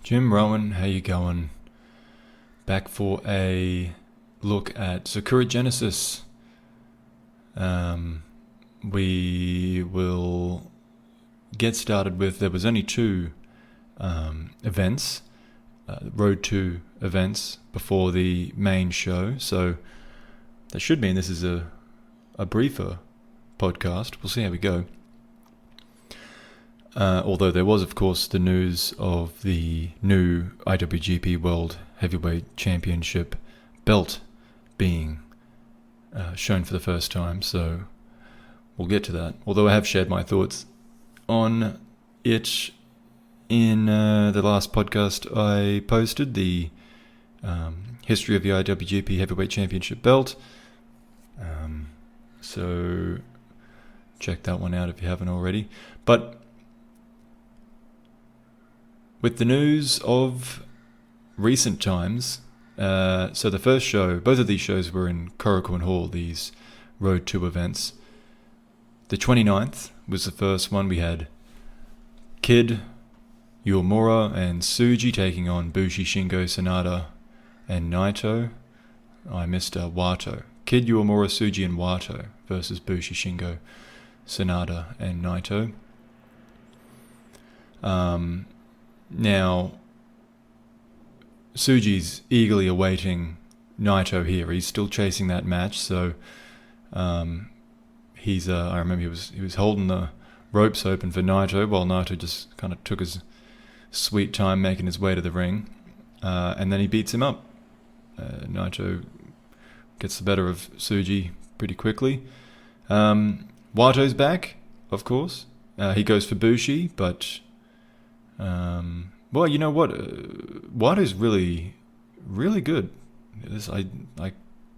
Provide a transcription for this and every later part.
Jim Rowan, how you going? Back for a look at Sakura Genesis. We will get started with, there was only two events, Road 2 events before the main show, so that should mean this is a briefer podcast. We'll see how we go. Although there was, of course, the news of the new IWGP World Heavyweight Championship belt being shown for the first time, so we'll get to that. Although I have shared my thoughts on it in the last podcast I posted, the history of the IWGP Heavyweight Championship belt. So check that one out if you haven't already. But with the news of recent times, so the first show, both of these shows were in Korakuen Hall, these Road 2 events. The 29th was the first one. We had Kid, Uemura, and Tsuji taking on Bushi, Shingo, Sanada, and Naito. I missed Wato. Kid, Uemura, Tsuji, and Wato versus Bushi, Shingo, Sanada, and Naito. Now, Tsuji's eagerly awaiting Naito here. He's still chasing that match, so he's. I remember he was holding the ropes open for Naito, while Naito just kind of took his sweet time making his way to the ring, and then he beats him up. Naito gets the better of Tsuji pretty quickly. Wato's back, of course. He goes for Bushi, but well, you know what? Wato's really, really good. I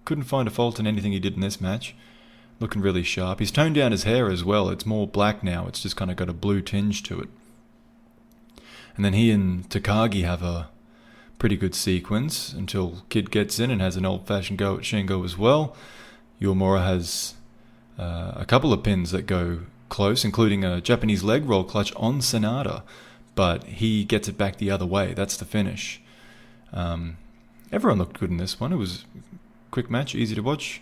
couldn't find a fault in anything he did in this match. Looking really sharp. He's toned down his hair as well. It's more black now. It's just kind of got a blue tinge to it. And then he and Takagi have a pretty good sequence until Kid gets in and has an old-fashioned go at Shingo as well. Uemura has a couple of pins that go close, including a Japanese leg roll clutch on Sanada, but he gets it back the other way. That's the finish. Everyone looked good in this one. It was a quick match, easy to watch.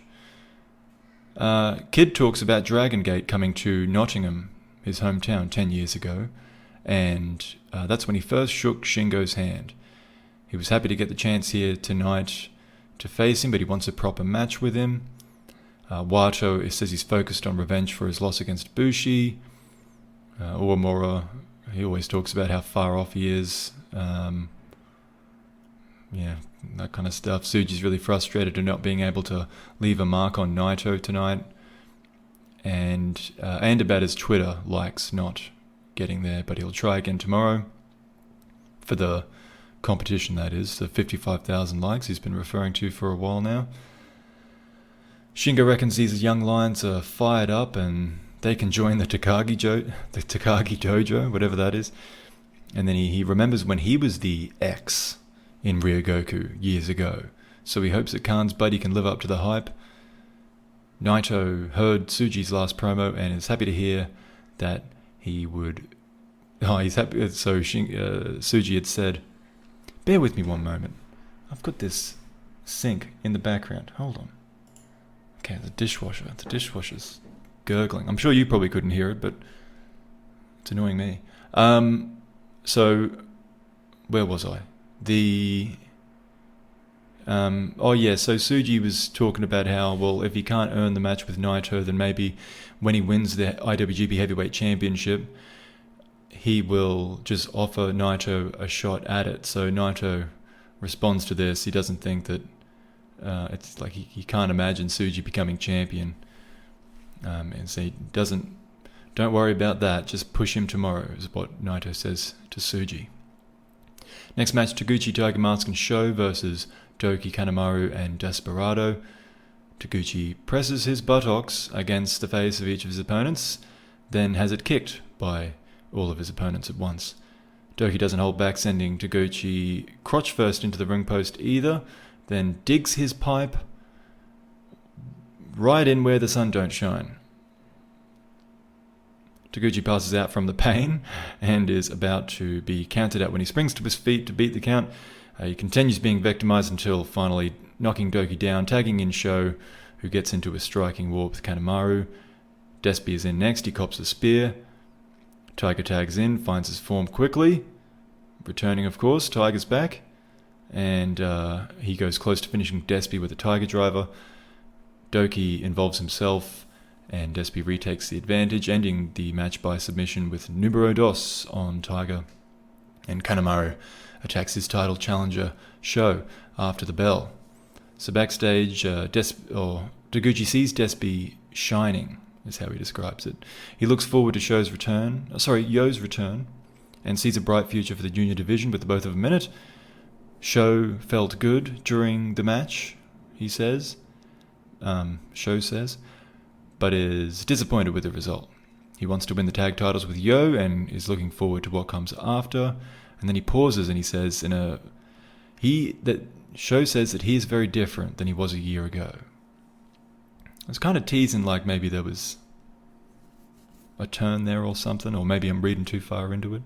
Kid talks about Dragon Gate coming to Nottingham, his hometown, 10 years ago, and that's when he first shook Shingo's hand. He was happy to get the chance here tonight to face him, but he wants a proper match with him. Wato says he's focused on revenge for his loss against Bushi. Uemura, he always talks about how far off he is. Yeah, that kind of stuff. Tsuji's really frustrated at not being able to leave a mark on Naito tonight. And about his Twitter likes not getting there, but he'll try again tomorrow for the competition, that is, the 55,000 likes he's been referring to for a while now. Shingo reckons these young lions are fired up and they can join the Takagi Dojo, whatever that is. And then he remembers when he was the X in Ryogoku years ago. So he hopes that Khan's buddy can live up to the hype. Naito heard Tsuji's last promo and is happy to hear that he would... Oh, he's happy. So Tsuji had said, "Bear with me one moment. I've got this sink in the background. Hold on. Okay, the dishwasher. The dishwasher's gurgling. I'm sure you probably couldn't hear it, but it's annoying me." So, where was I? So Tsuji was talking about how, well, if he can't earn the match with Naito, then maybe when he wins the IWGP Heavyweight Championship, he will just offer Naito a shot at it. So Naito responds to this. He doesn't think that it's like he can't imagine Tsuji becoming champion. And so he don't worry about that, just push him tomorrow, is what Naito says to Tsuji. Next match, Taguchi, Tiger Mask and Sho versus Doki, Kanemaru and Desperado. Taguchi presses his buttocks against the face of each of his opponents, then has it kicked by all of his opponents at once. Doki doesn't hold back, sending Taguchi crotch first into the ring post either, then digs his pipe right in where the sun don't shine. Taguchi passes out from the pain and is about to be counted out when he springs to his feet to beat the count. He continues being victimized until finally knocking Doki down, tagging in Sho, who gets into a striking war with Kanemaru. Despy is in next. He cops a spear. Tiger tags in, finds his form quickly. Returning, of course. Tiger's back. And he goes close to finishing Despy with a Tiger driver. Doki involves himself, and Despy retakes the advantage, ending the match by submission with numero dos on Tiger. And Kanemaru attacks his title challenger, Sho, after the bell. So backstage, Taguchi sees Despy shining, is how he describes it. He looks forward to Yo's return, and sees a bright future for the junior division with both of them in it. Sho felt good during the match, he says. Sho says, but is disappointed with the result. He wants to win the tag titles with Yo and is looking forward to what comes after. And then he pauses and he says, Sho says that he is very different than he was a year ago. I was kind of teasing like maybe there was a turn there or something, or maybe I'm reading too far into it.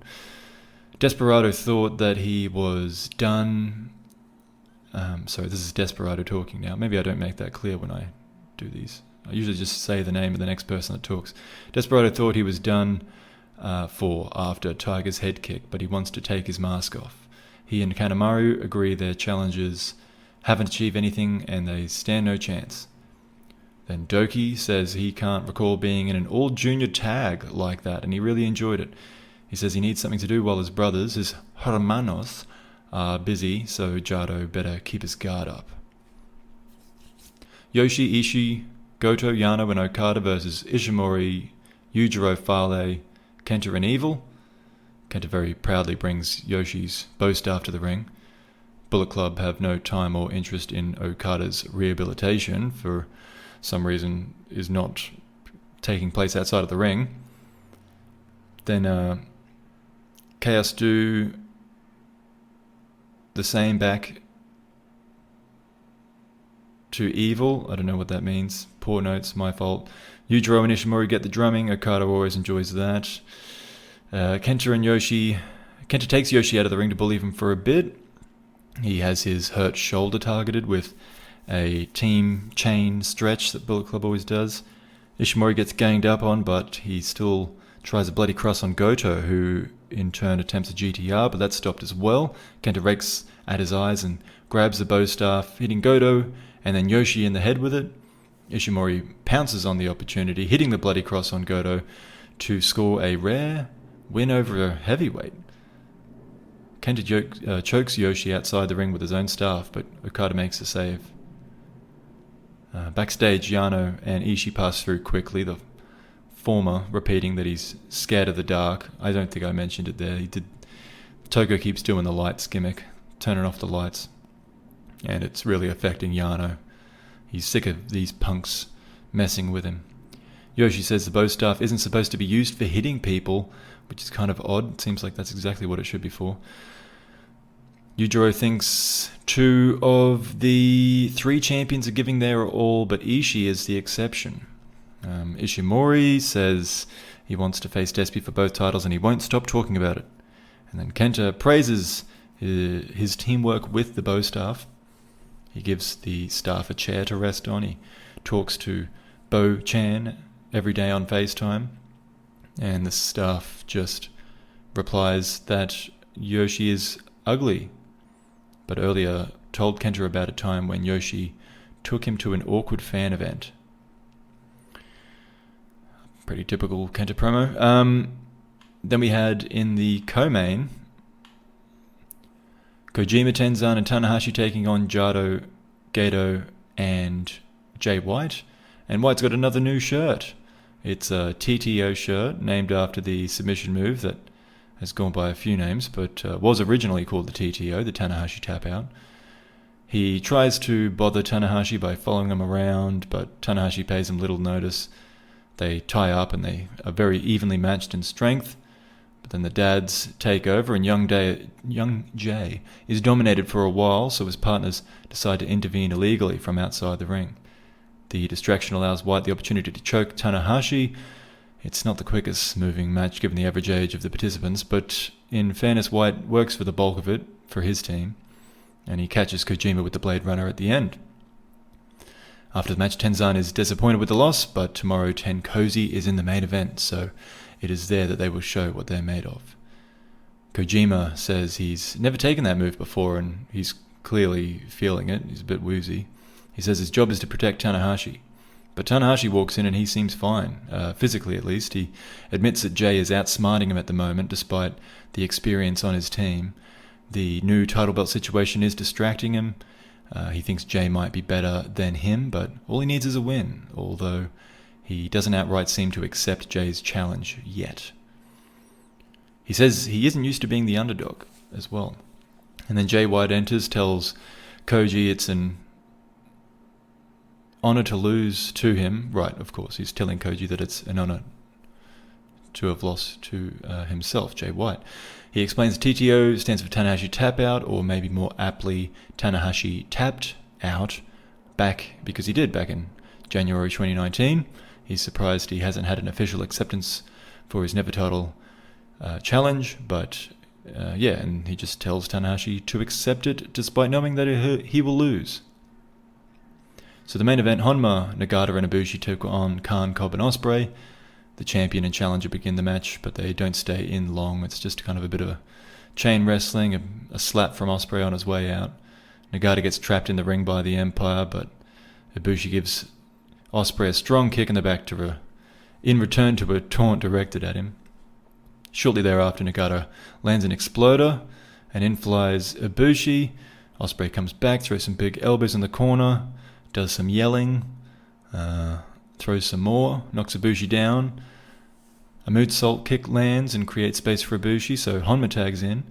Desperado thought that he was done. Sorry, this is Desperado talking now. Maybe I don't make that clear when I do these. I usually just say the name of the next person that talks. Desperado thought he was done after Tiger's head kick, but he wants to take his mask off. He and Kanemaru agree their challengers haven't achieved anything and they stand no chance. Then Doki says he can't recall being in an all-junior tag like that, and he really enjoyed it. He says he needs something to do while his brothers, his hermanos, are busy, so Jado better keep his guard up. Yoshi, Ishii, Goto, Yano, and Okada versus Ishimori, Yujiro, Fale, Kenta, and Evil. Kenta very proudly brings Yoshi's bow staff to the ring. Bullet Club have no time or interest in Okada's rehabilitation, for some reason is not taking place outside of the ring. Then Chaos do the same back to Evil. I don't know what that means. Poor notes, my fault. Yujiro and Ishimori get the drumming. Okada always enjoys that. Kenta takes Yoshi out of the ring to bully him for a bit. He has his hurt shoulder targeted with a team chain stretch that Bullet Club always does. Ishimori gets ganged up on, but he still tries a bloody cross on Goto, who in turn attempts a GTR, but that's stopped as well. Kenta rakes at his eyes and grabs the bow staff, hitting Goto and then Yoshi in the head with it. Ishimori pounces on the opportunity, hitting the bloody cross on Goto to score a rare win over a heavyweight. Kenta chokes Yoshi outside the ring with his own staff, but Okada makes a save. Backstage, Yano and Ishii pass through quickly, the former repeating that he's scared of the dark. I don't think I mentioned it there. Togo keeps doing the lights gimmick, turning off the lights, and it's really affecting Yano. He's sick of these punks messing with him. Yoshi says the bow staff isn't supposed to be used for hitting people, which is kind of odd. It seems like that's exactly what it should be for. Yujiro thinks 2 of the 3 champions are giving their all, but Ishii is the exception. Ishimori says he wants to face Despy for both titles and he won't stop talking about it. And then Kenta praises his teamwork with the bow staff. He gives the staff a chair to rest on. He talks to Bo-chan every day on FaceTime. And the staff just replies that Yoshi is ugly, but earlier told Kenta about a time when Yoshi took him to an awkward fan event. Pretty typical Kenta promo. Then we had in the co-main, Kojima, Tenzan, and Tanahashi taking on Jado, Gato, and Jay White. And White's got another new shirt. It's a TTO shirt named after the submission move that has gone by a few names, but was originally called the TTO, the Tanahashi Tap Out. He tries to bother Tanahashi by following him around, but Tanahashi pays him little notice. They tie up and they are very evenly matched in strength. But then the dads take over and young Jay is dominated for a while, so his partners decide to intervene illegally from outside the ring. The distraction allows White the opportunity to choke Tanahashi. It's not the quickest moving match given the average age of the participants, but in fairness, White works for the bulk of it for his team, and he catches Kojima with the Blade Runner at the end. After the match, Tenzan is disappointed with the loss, but tomorrow Tenkozy is in the main event, so it is there that they will show what they're made of. Kojima says he's never taken that move before, and he's clearly feeling it. He's a bit woozy. He says his job is to protect Tanahashi. But Tanahashi walks in and he seems fine, physically at least. He admits that Jay is outsmarting him at the moment, despite the experience on his team. The new title belt situation is distracting him. He thinks Jay might be better than him, but all he needs is a win, although he doesn't outright seem to accept Jay's challenge yet. He says he isn't used to being the underdog as well. And then Jay White enters, tells Koji it's an honor to lose to him. Right, of course, he's telling Koji that it's an honor to have lost to himself, Jay White. He explains TTO stands for Tanahashi Tap Out, or maybe more aptly, Tanahashi Tapped Out, because he did back in January 2019. He's surprised he hasn't had an official acceptance for his Never title challenge, but and he just tells Tanahashi to accept it despite knowing that he will lose. So the main event, Honma, Nagata and Ibushi took on Khan, Cobb and Ospreay. The champion and challenger begin the match, but they don't stay in long. It's just kind of a bit of a chain wrestling, a slap from Ospreay on his way out. Nagata gets trapped in the ring by the Empire, but Ibushi gives Ospreay a strong kick in the back in return to a taunt directed at him. Shortly thereafter, Nagata lands an exploder, and in flies Ibushi. Ospreay comes back, throws some big elbows in the corner, does some yelling, throws some more, knocks Ibushi down. A moonsault kick lands and creates space for Ibushi, so Honma tags in,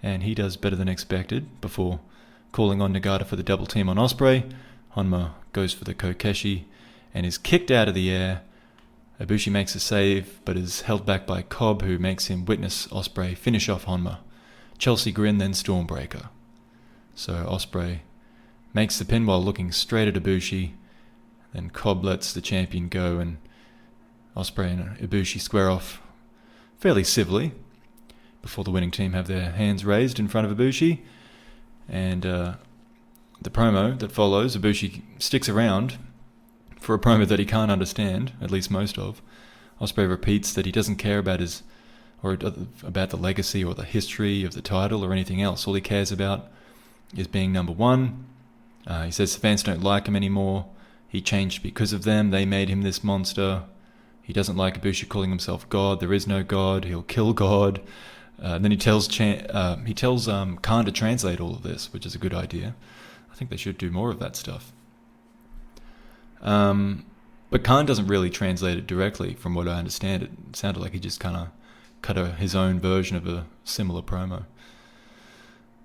and he does better than expected before calling on Nagata for the double team on Ospreay. Honma goes for the Kokeshi and is kicked out of the air. Ibushi makes a save, but is held back by Cobb, who makes him witness Ospreay finish off Honma. Chelsea Grin, then Stormbreaker. So Ospreay makes the pin while looking straight at Ibushi. Then Cobb lets the champion go, and Ospreay and Ibushi square off fairly civilly before the winning team have their hands raised in front of Ibushi. And the promo that follows, Ibushi sticks around for a promo that he can't understand, at least most of. Ospreay repeats that he doesn't care about about the legacy or the history of the title or anything else. All he cares about is being number one. He says the fans don't like him anymore. He changed because of them. They made him this monster. He doesn't like Ibushi calling himself God. There is no God. He'll kill God. Then he tells Khan to translate all of this, which is a good idea. I think they should do more of that stuff. But Khan doesn't really translate it directly, from what I understand. It sounded like he just kind of cut his own version of a similar promo.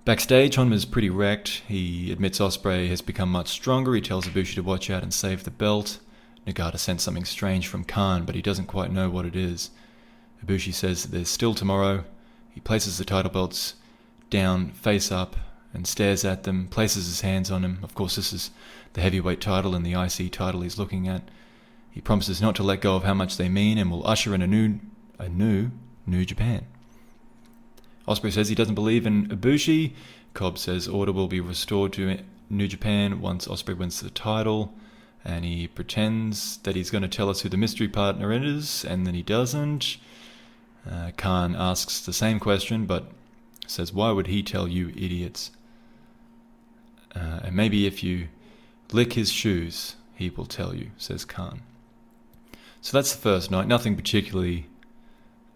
Backstage, Honma's pretty wrecked. He admits Ospreay has become much stronger. He tells Ibushi to watch out and save the belt. Nagata sensed something strange from Khan, but he doesn't quite know what it is. Ibushi says that there's still tomorrow. He places the title belts down, face up, and stares at them, places his hands on him. Of course, this is the heavyweight title and the IC title he's looking at. He promises not to let go of how much they mean and will usher in a new New Japan. Ospreay says he doesn't believe in Ibushi. Cobb says order will be restored to New Japan once Ospreay wins the title. And he pretends that he's going to tell us who the mystery partner is, and then he doesn't. Khan asks the same question, but says, why would he tell you idiots? And maybe if you lick his shoes, he will tell you, says Khan. So that's the first night. Nothing particularly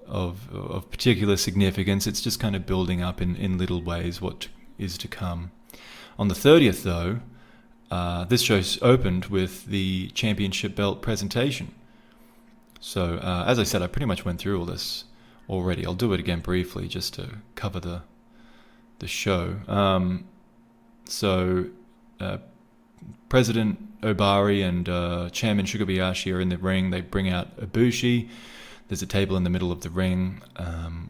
of particular significance. It's just kind of building up in little ways what is to come. On the 30th, though, this show opened with the championship belt presentation. So, as I said, I pretty much went through all this already. I'll do it again briefly just to cover the show. President Obari and Chairman Shugabayashi are in the ring. They bring out Ibushi. There's a table in the middle of the ring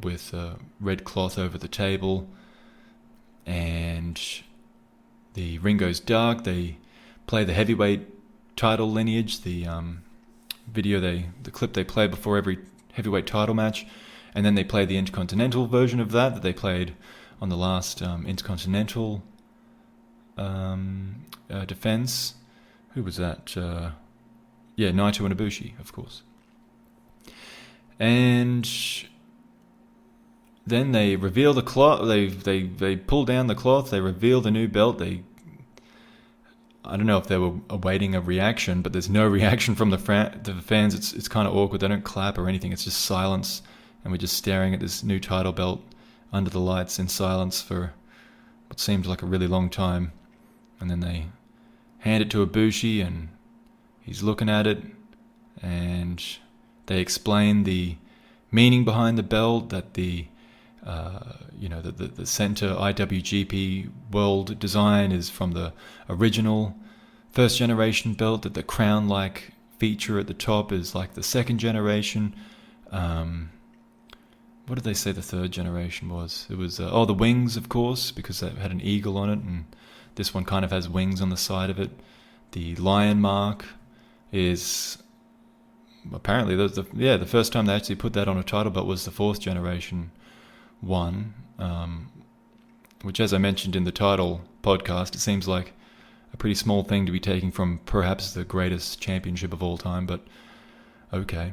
with a red cloth over the table. And the ring goes dark. They play the heavyweight title lineage, the video, the clip they play before every heavyweight title match, and then they play the Intercontinental version of that they played on the last Intercontinental defense. Who was that? Naito and Ibushi, of course. And then they reveal the cloth. They pull down the cloth. They reveal the new belt. I don't know if they were awaiting a reaction, but there's no reaction from the fans. It's kind of awkward. They don't clap or anything. It's just silence, and we're just staring at this new title belt under the lights in silence for what seems like a really long time. And then they hand it to Ibushi, and he's looking at it, and they explain the meaning behind the belt, that the center IWGP World design is from the original first generation belt, that the crown-like feature at the top is like the second generation. What did they say the third generation was? It was, the wings, of course, because it had an eagle on it, and this one kind of has wings on the side of it. The lion mark is apparently the first time they actually put that on a title belt was the fourth generation one, which, as I mentioned in the title podcast, it seems like a pretty small thing to be taking from perhaps the greatest championship of all time, but okay.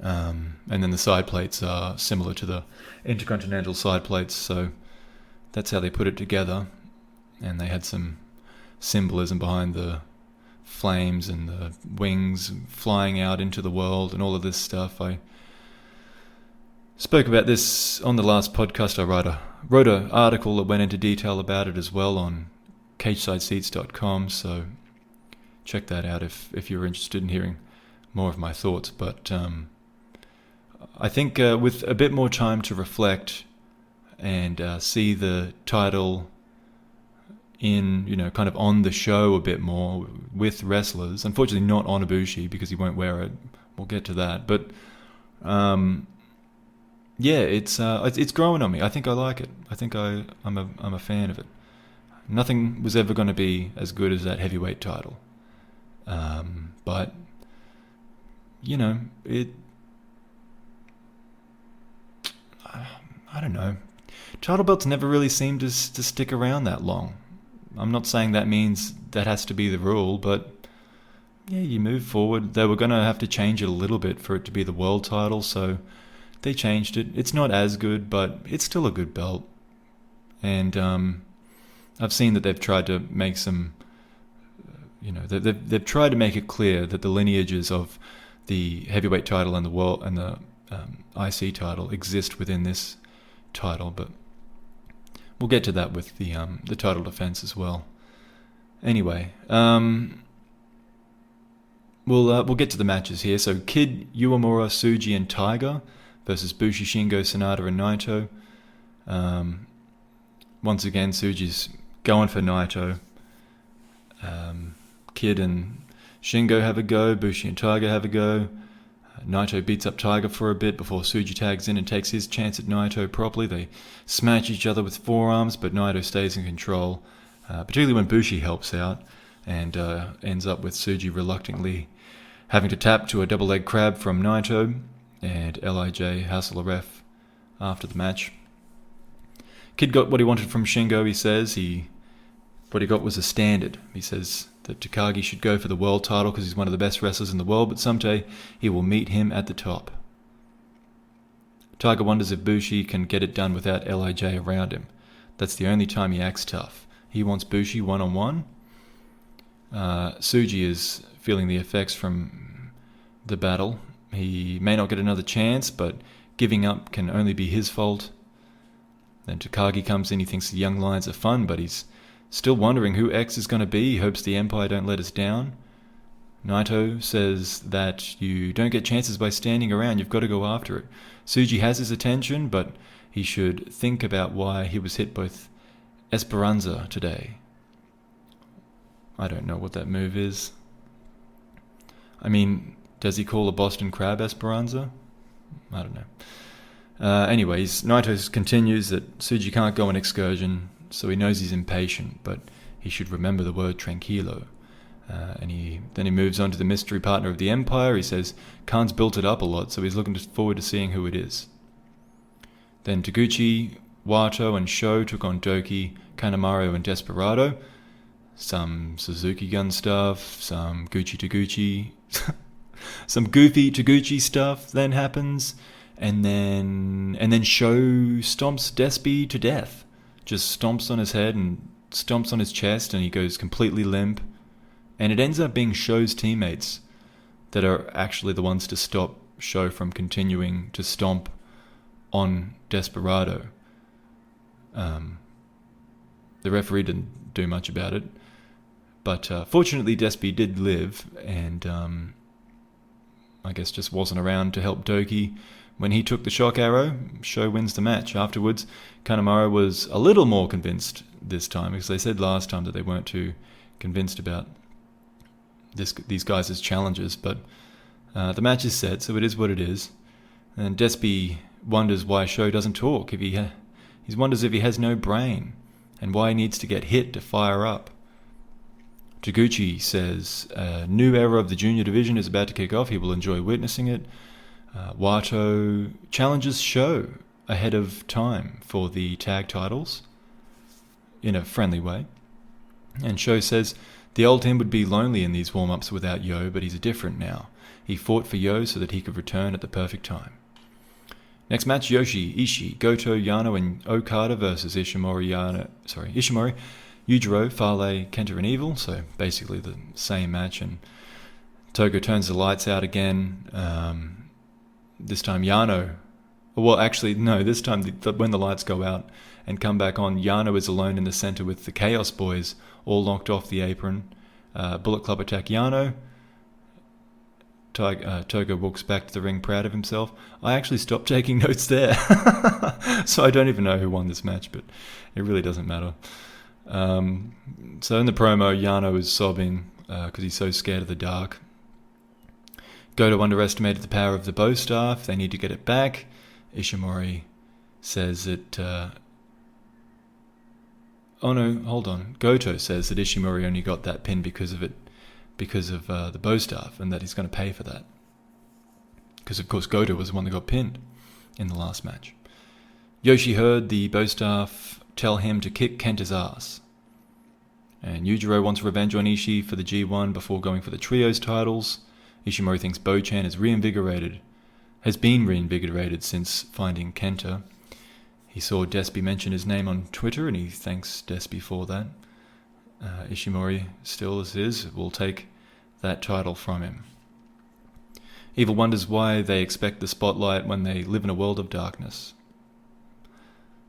And then the side plates are similar to the Intercontinental side plates, so that's how they put it together. And they had some symbolism behind the flames and the wings flying out into the world and all of this stuff. I spoke about this on the last podcast. I wrote an article that went into detail about it as well on cagesideseats.com, so check that out if you're interested in hearing more of my thoughts. But I think with a bit more time to reflect and see the title in, kind of on the show a bit more with wrestlers. Unfortunately, not on Ibushi because he won't wear it. We'll get to that. But it's growing on me. I think I like it. I think I'm a fan of it. Nothing was ever going to be as good as that heavyweight title. But it. I don't know. Title belts never really seem to stick around that long. I'm not saying that means that has to be the rule, but yeah, you move forward. They were going to have to change it a little bit for it to be the world title, so they changed it. It's not as good, but it's still a good belt. And I've seen that they've tried to make some, they've tried to make it clear that the lineages of the heavyweight title and the world and the IC title exist within this title, but we'll get to that with the title defense as well. Anyway, we'll get to the matches here. So Kid, Uemura, Tsuji, and Tiger versus Bushi, Shingo, Sanada, and Naito. Once again, Tsuji's going for Naito. Kid and Shingo have a go. Bushi and Tiger have a go. Naito beats up Tiger for a bit before Tsuji tags in and takes his chance at Naito properly. They smash each other with forearms, but Naito stays in control, particularly when Bushi helps out and ends up with Tsuji reluctantly having to tap to a double leg crab from Naito, and LIJ hassle a ref after the match. Kid got what he wanted from Shingo, he says. What he got was a standard. He says that Takagi should go for the world title because he's one of the best wrestlers in the world, but someday he will meet him at the top. Tiger wonders if Bushi can get it done without LIJ around him. That's the only time he acts tough. He wants Bushi one-on-one. Tsuji is feeling the effects from the battle. He may not get another chance, but giving up can only be his fault. Then Takagi comes in. He thinks the young lions are fun, but he's still wondering who X is going to be. He hopes the Empire don't let us down. Naito says that you don't get chances by standing around. You've got to go after it. Tsuji has his attention, but he should think about why he was hit with Esperanza today. I don't know what that move is. I mean, does he call a Boston Crab Esperanza? I don't know. Anyways, Naito continues that Tsuji can't go on excursion, so he knows he's impatient, but he should remember the word tranquilo. Then he moves on to the mystery partner of the Empire. He says Khan's built it up a lot, so he's looking forward to seeing who it is. Then Taguchi, Wato, and Sho took on Doki, Kanemaru, and Desperado. Some Suzuki Gun stuff, some Gucci Taguchi, some goofy Taguchi stuff then happens, and then Sho stomps Despi to death. Just stomps on his head and stomps on his chest, and he goes completely limp. And it ends up being Sho's teammates that are actually the ones to stop Sho from continuing to stomp on Desperado. The referee didn't do much about it, but fortunately Despi did live, and I guess just wasn't around to help Doki. When he took the shock arrow, Sho wins the match. Afterwards, Kanemaru was a little more convinced this time, because they said last time that they weren't too convinced about these guys as challengers, but the match is set, so it is what it is. And Despi wonders why Sho doesn't talk. He wonders if he has no brain, and why he needs to get hit to fire up. Taguchi says a new era of the junior division is about to kick off. He will enjoy witnessing it. Wato challenges Sho ahead of time for the tag titles in a friendly way. And Sho says the old him would be lonely in these warm-ups without Yo, but he's different now. He fought for Yo so that he could return at the perfect time. Next match, Yoshi, Ishii, Goto, Yano, and Okada versus Ishimori, Yujiro, Fale, Kenta, and Evil. So basically the same match, and Togo turns the lights out again. This time Yano... Well, actually, no, this time when the lights go out and come back on, Yano is alone in the center with the Chaos Boys, all locked off the apron. Bullet Club attack Yano. Togo walks back to the ring proud of himself. I actually stopped taking notes there. So I don't even know who won this match, but it really doesn't matter. So in the promo, Yano is sobbing because he's so scared of the dark. Goto underestimated the power of the bow staff. They need to get it back. Ishimori says that... Oh no, hold on. Goto says that Ishimori only got that pin because of the bow staff, and that he's going to pay for that. Because of course Goto was the one that got pinned in the last match. Yoshi heard the bow staff tell him to kick Kenta's ass. And Yujiro wants revenge on Ishii for the G1 before going for the trios titles. Ishimori thinks Bo-chan has been reinvigorated since finding Kenta. He saw Despi mention his name on Twitter, and he thanks Despi for that. Ishimori, still as is, will take that title from him. Evil wonders why they expect the spotlight when they live in a world of darkness.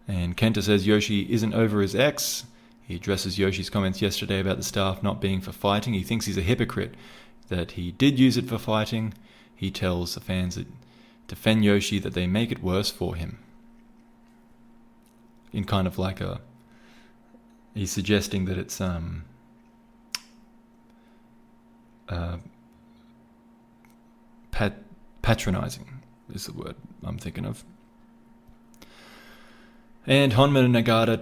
And Kenta says Yoshi isn't over his ex. He addresses Yoshi's comments yesterday about the staff not being for fighting. He thinks he's a hypocrite, that he did use it for fighting. He tells the fans that defend Yoshi that they make it worse for him. In kind of like he's suggesting that it's patronizing is the word I'm thinking of. And Honma Nagata,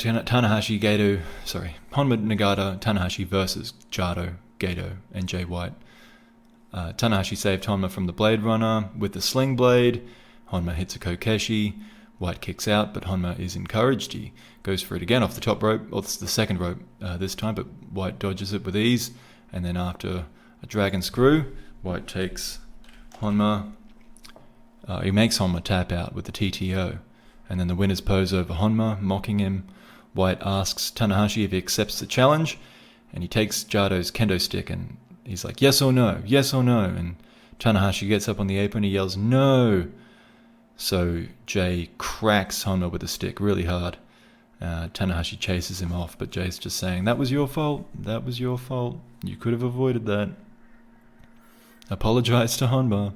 Tanahashi versus Jado, Gato, and Jay White. Tanahashi saved Honma from the Blade Runner with the Sling Blade. Honma hits a Kokeshi. White kicks out, but Honma is encouraged. He goes for it again off the top rope, or the second rope this time, but White dodges it with ease. And then after a dragon screw, White takes Honma. He makes Honma tap out with the TTO. And then the winner's pose over Honma, mocking him. White asks Tanahashi if he accepts the challenge, and he takes Jado's kendo stick, and he's like, yes or no, yes or no. And Tanahashi gets up on the apron, he yells, no. So Jay cracks Honma with a stick really hard. Tanahashi chases him off, but Jay's just saying, that was your fault, that was your fault. You could have avoided that. Apologize to Honma.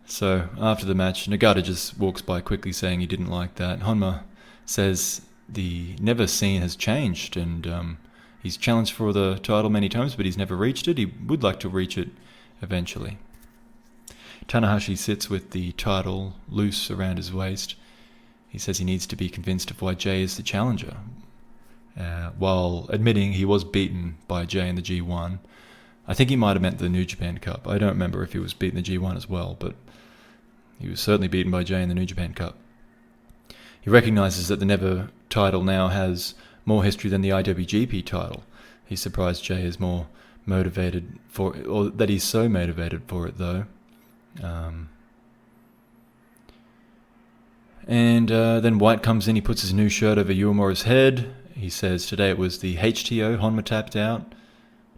So after the match, Nagata just walks by quickly saying he didn't like that. Honma says the never seen has changed, and he's challenged for the title many times, but he's never reached it. He would like to reach it eventually. Tanahashi sits with the title loose around his waist. He says he needs to be convinced of why Jay is the challenger, while admitting he was beaten by Jay in the G1. I think he might have meant the New Japan Cup. I don't remember if he was beating the G1 as well, but he was certainly beaten by Jay in the New Japan Cup. He recognises that the Never title now has more history than the IWGP title. He's surprised Jay is more motivated for it, or that he's so motivated for it, though. Then White comes in, he puts his new shirt over Uemura's head. He says today it was the HTO, Honma tapped out.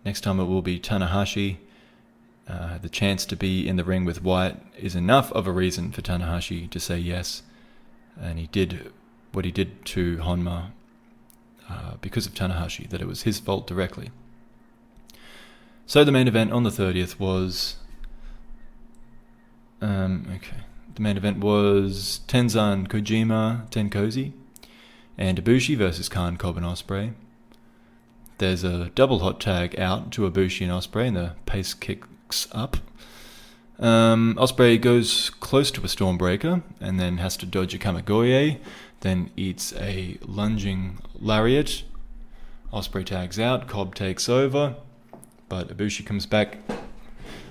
Next time it will be Tanahashi. The chance to be in the ring with White is enough of a reason for Tanahashi to say yes. And he did what he did to Honma because of Tanahashi, that it was his fault directly. So the main event on the 30th was... The main event was Tenzan Kojima Tenkozy and Ibushi versus Khan, Cobb and Ospreay. There's a double hot tag out to Ibushi and Ospreay, and the pace kicks up. Ospreay goes close to a Stormbreaker and then has to dodge a Kamigoye, then eats a lunging lariat. Ospreay tags out, Cobb takes over, but Ibushi comes back,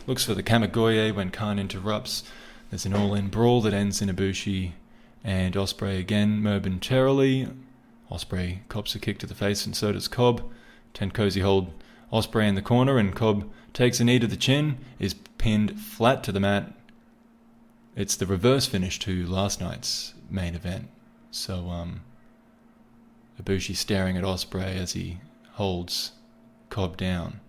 looks for the Kamigoye when Khan interrupts. There's an all-in brawl that ends in Ibushi and Ospreay again momentarily. Ospreay cops a kick to the face and so does Cobb. Tenkozy hold Ospreay in the corner and Cobb takes a knee to the chin, is pinned flat to the mat. It's the reverse finish to last night's main event. So Ibushi staring at Ospreay as he holds Cobb down.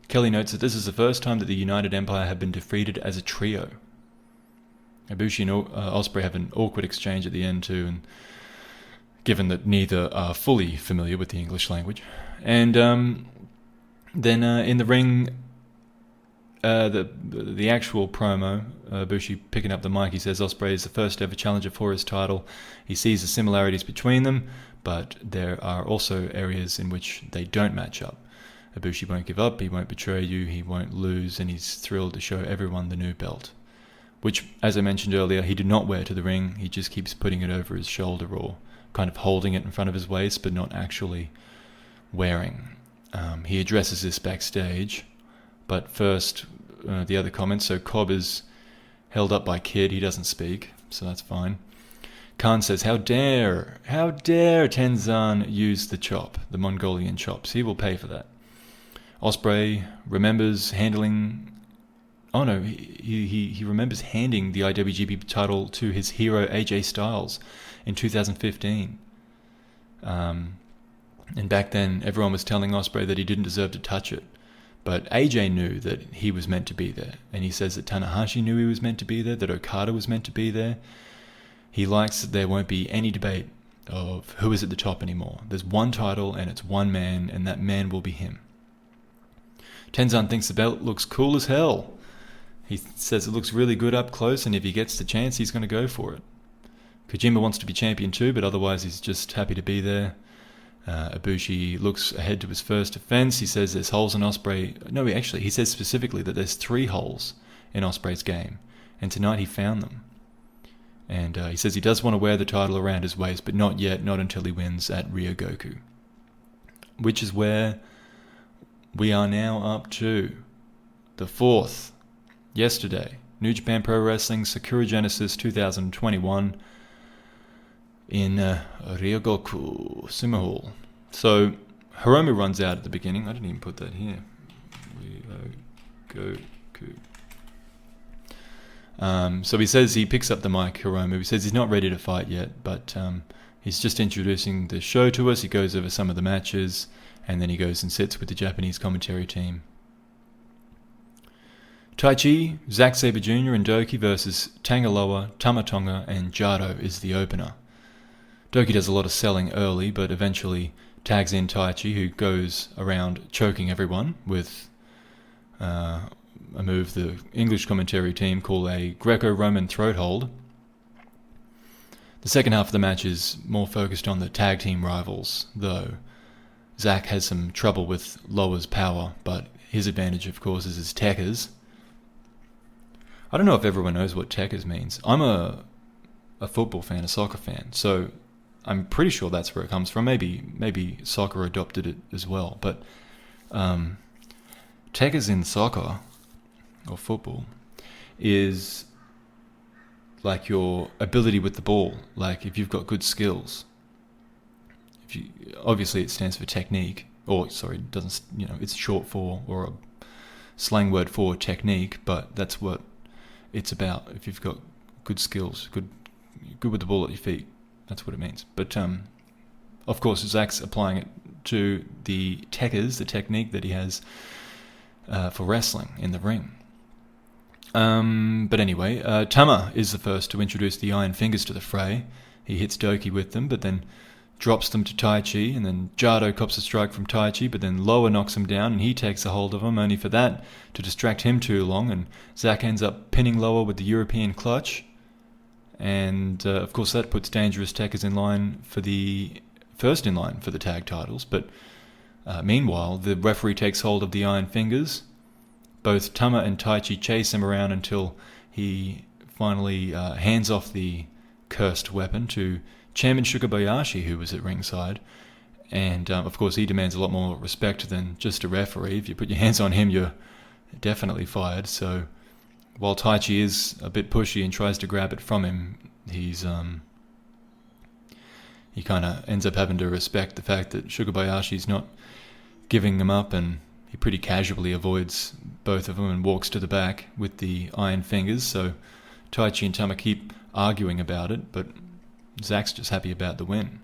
Kelly notes that this is the first time that the United Empire have been defeated as a trio. Ibushi and Ospreay have an awkward exchange at the end too, and given that neither are fully familiar with the English language. And then in the ring, the actual promo, Ibushi picking up the mic, he says Ospreay is the first ever challenger for his title. He sees the similarities between them, but there are also areas in which they don't match up. Ibushi won't give up, he won't betray you, he won't lose, and he's thrilled to show everyone the new belt. Which, as I mentioned earlier, he did not wear to the ring, he just keeps putting it over his shoulder or kind of holding it in front of his waist, but not actually wearing. He addresses this backstage, but first, the other comments. So Cobb is held up by Kid, he doesn't speak, so that's fine. Khan says, how dare Tenzan use the chop, the Mongolian chops, he will pay for that. Ospreay remembers handling... Oh no, he remembers handing the IWGP title to his hero AJ Styles in 2015. And back then, everyone was telling Ospreay that he didn't deserve to touch it. But AJ knew that he was meant to be there. And he says that Tanahashi knew he was meant to be there, that Okada was meant to be there. He likes that there won't be any debate of who is at the top anymore. There's one title and it's one man, and that man will be him. Tenzan thinks the belt looks cool as hell. He says it looks really good up close, and if he gets the chance, he's going to go for it. Kojima wants to be champion too, but otherwise he's just happy to be there. Ibushi looks ahead to his first defense. He says there's holes in Ospreay. No, he says specifically that there's 3 holes in Ospreay's game, and tonight he found them. And he says he does want to wear the title around his waist, but not yet, not until he wins at Ryogoku. Which is where we are now up to. The 4th. Yesterday, New Japan Pro Wrestling Sakura Genesis 2021 in Ryogoku Sumo Hall. So Hiromu runs out at the beginning. I didn't even put that here. Ryogoku. So he says he picks up the mic, Hiromu. He says he's not ready to fight yet, but he's just introducing the show to us. He goes over some of the matches, and then he goes and sits with the Japanese commentary team. Taichi, Zack Sabre Jr. and Doki versus Tangaloa, Tamatonga and Jado is the opener. Doki does a lot of selling early, but eventually tags in Taichi, who goes around choking everyone with a move the English commentary team call a Greco-Roman throat hold. The second half of the match is more focused on the tag team rivals, though Zack has some trouble with Loa's power, but his advantage, of course, is his techers. I don't know if everyone knows what techers means. I'm a football fan, a soccer fan, so I'm pretty sure that's where it comes from. Maybe soccer adopted it as well. But tekkers in soccer or football is like your ability with the ball. Like if you've got good skills. Obviously it stands for technique. Or sorry, it doesn't. It's short for or a slang word for technique. But that's what it's about. If you've got good skills, good with the ball at your feet. That's what it means. But of course, Zach's applying it to the tekkers, the technique that he has for wrestling in the ring. But anyway, Tama is the first to introduce the Iron Fingers to the fray. He hits Doki with them, but then drops them to Taichi, and then Jado cops a strike from Taichi, but then Loa knocks him down, and he takes a hold of him, only for that to distract him too long, and Zach ends up pinning Loa with the European clutch. And of course that puts Dangerous Tekkers in line for the first in line for the tag titles. But meanwhile, the referee takes hold of the Iron Fingers. Both Tama and Taichi chase him around until he finally hands off the cursed weapon to Chairman Shukabayashi, who was at ringside. And of course he demands a lot more respect than just a referee. If you put your hands on him, you're definitely fired. So while Taichi is a bit pushy and tries to grab it from him, he kind of ends up having to respect the fact that Shukabayashi's not giving him up, and he pretty casually avoids both of them and walks to the back with the Iron Fingers. So Taichi and Tama keep arguing about it, but Zach's just happy about the win.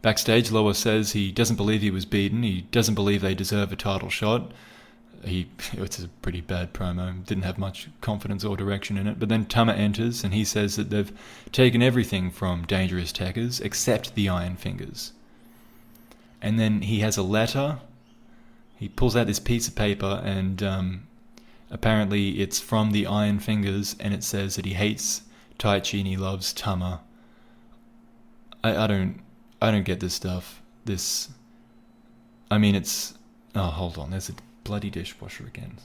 Backstage, Loa says he doesn't believe he was beaten. He doesn't believe they deserve a title shot. It's a pretty bad promo. Didn't have much confidence or direction in it. But then Tama enters and he says that they've taken everything from Dangerous Tekkers except the Iron Fingers. And then he has a letter. He pulls out this piece of paper, and apparently it's from the Iron Fingers, and it says that he hates Taichi and he loves Tama. I don't get this stuff. It's hold on, there's a bloody dishwasher again.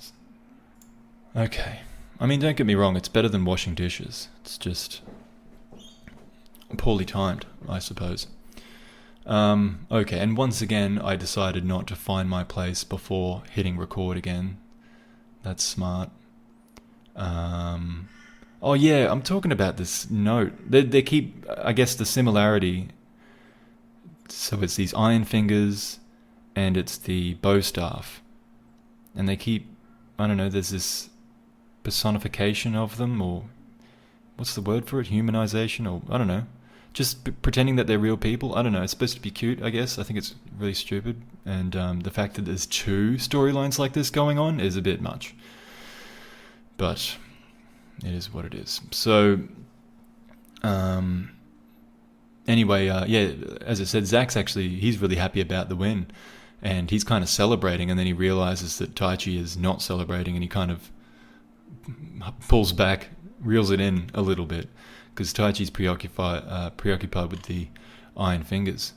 Okay. Don't get me wrong, it's better than washing dishes. It's just poorly timed, I suppose. Okay, and once again, I decided not to find my place before hitting record again. That's smart. Oh yeah, I'm talking about this note. They keep, I guess, the similarity. So it's these Iron Fingers, and it's the bow staff. And they keep, there's this personification of them, or what's the word for it? Humanization, or I don't know. Just pretending that they're real people. I don't know. It's supposed to be cute, I guess. I think it's really stupid. And the fact that there's two storylines like this going on is a bit much. But it is what it is. So, anyway, as I said, Zach's he's really happy about the win. And he's kind of celebrating, and then he realizes that Taichi is not celebrating, and he kind of pulls back, reels it in a little bit, because Taichi's preoccupied with the Iron Fingers.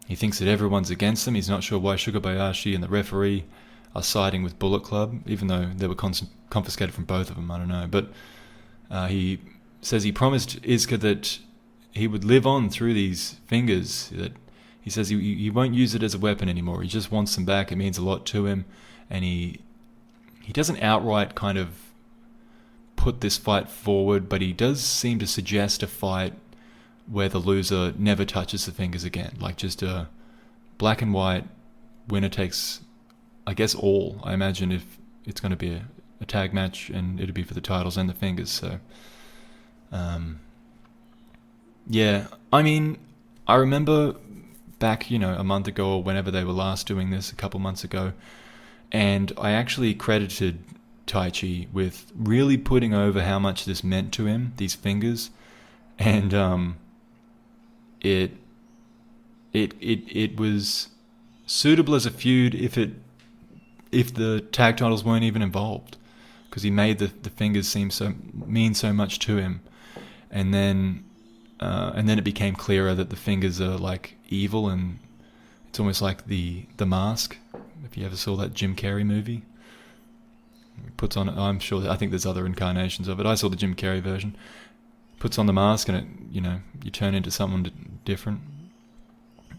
He thinks that everyone's against them. He's not sure why Shukabayashi and the referee are siding with Bullet Club, even though they were confiscated from both of them. I don't know. But he says he promised Izuka that he would live on through these fingers, that he says he won't use it as a weapon anymore. He just wants them back. It means a lot to him. And he doesn't outright kind of put this fight forward, but he does seem to suggest a fight where the loser never touches the fingers again. Like just a black and white, winner takes, I guess, all. I imagine if it's going to be a tag match, and it'll be for the titles and the fingers. So, yeah. I remember back, a month ago, or whenever they were last doing this, a couple months ago, and I actually credited Taichi with really putting over how much this meant to him, these fingers, and it was suitable as a feud if the tag titles weren't even involved, because he made the fingers mean so much to him, and then it became clearer that the fingers are like evil, and it's almost like the Mask. If you ever saw that Jim Carrey movie, he puts on. I think there's other incarnations of it. I saw the Jim Carrey version. puts on the mask and you turn into someone different.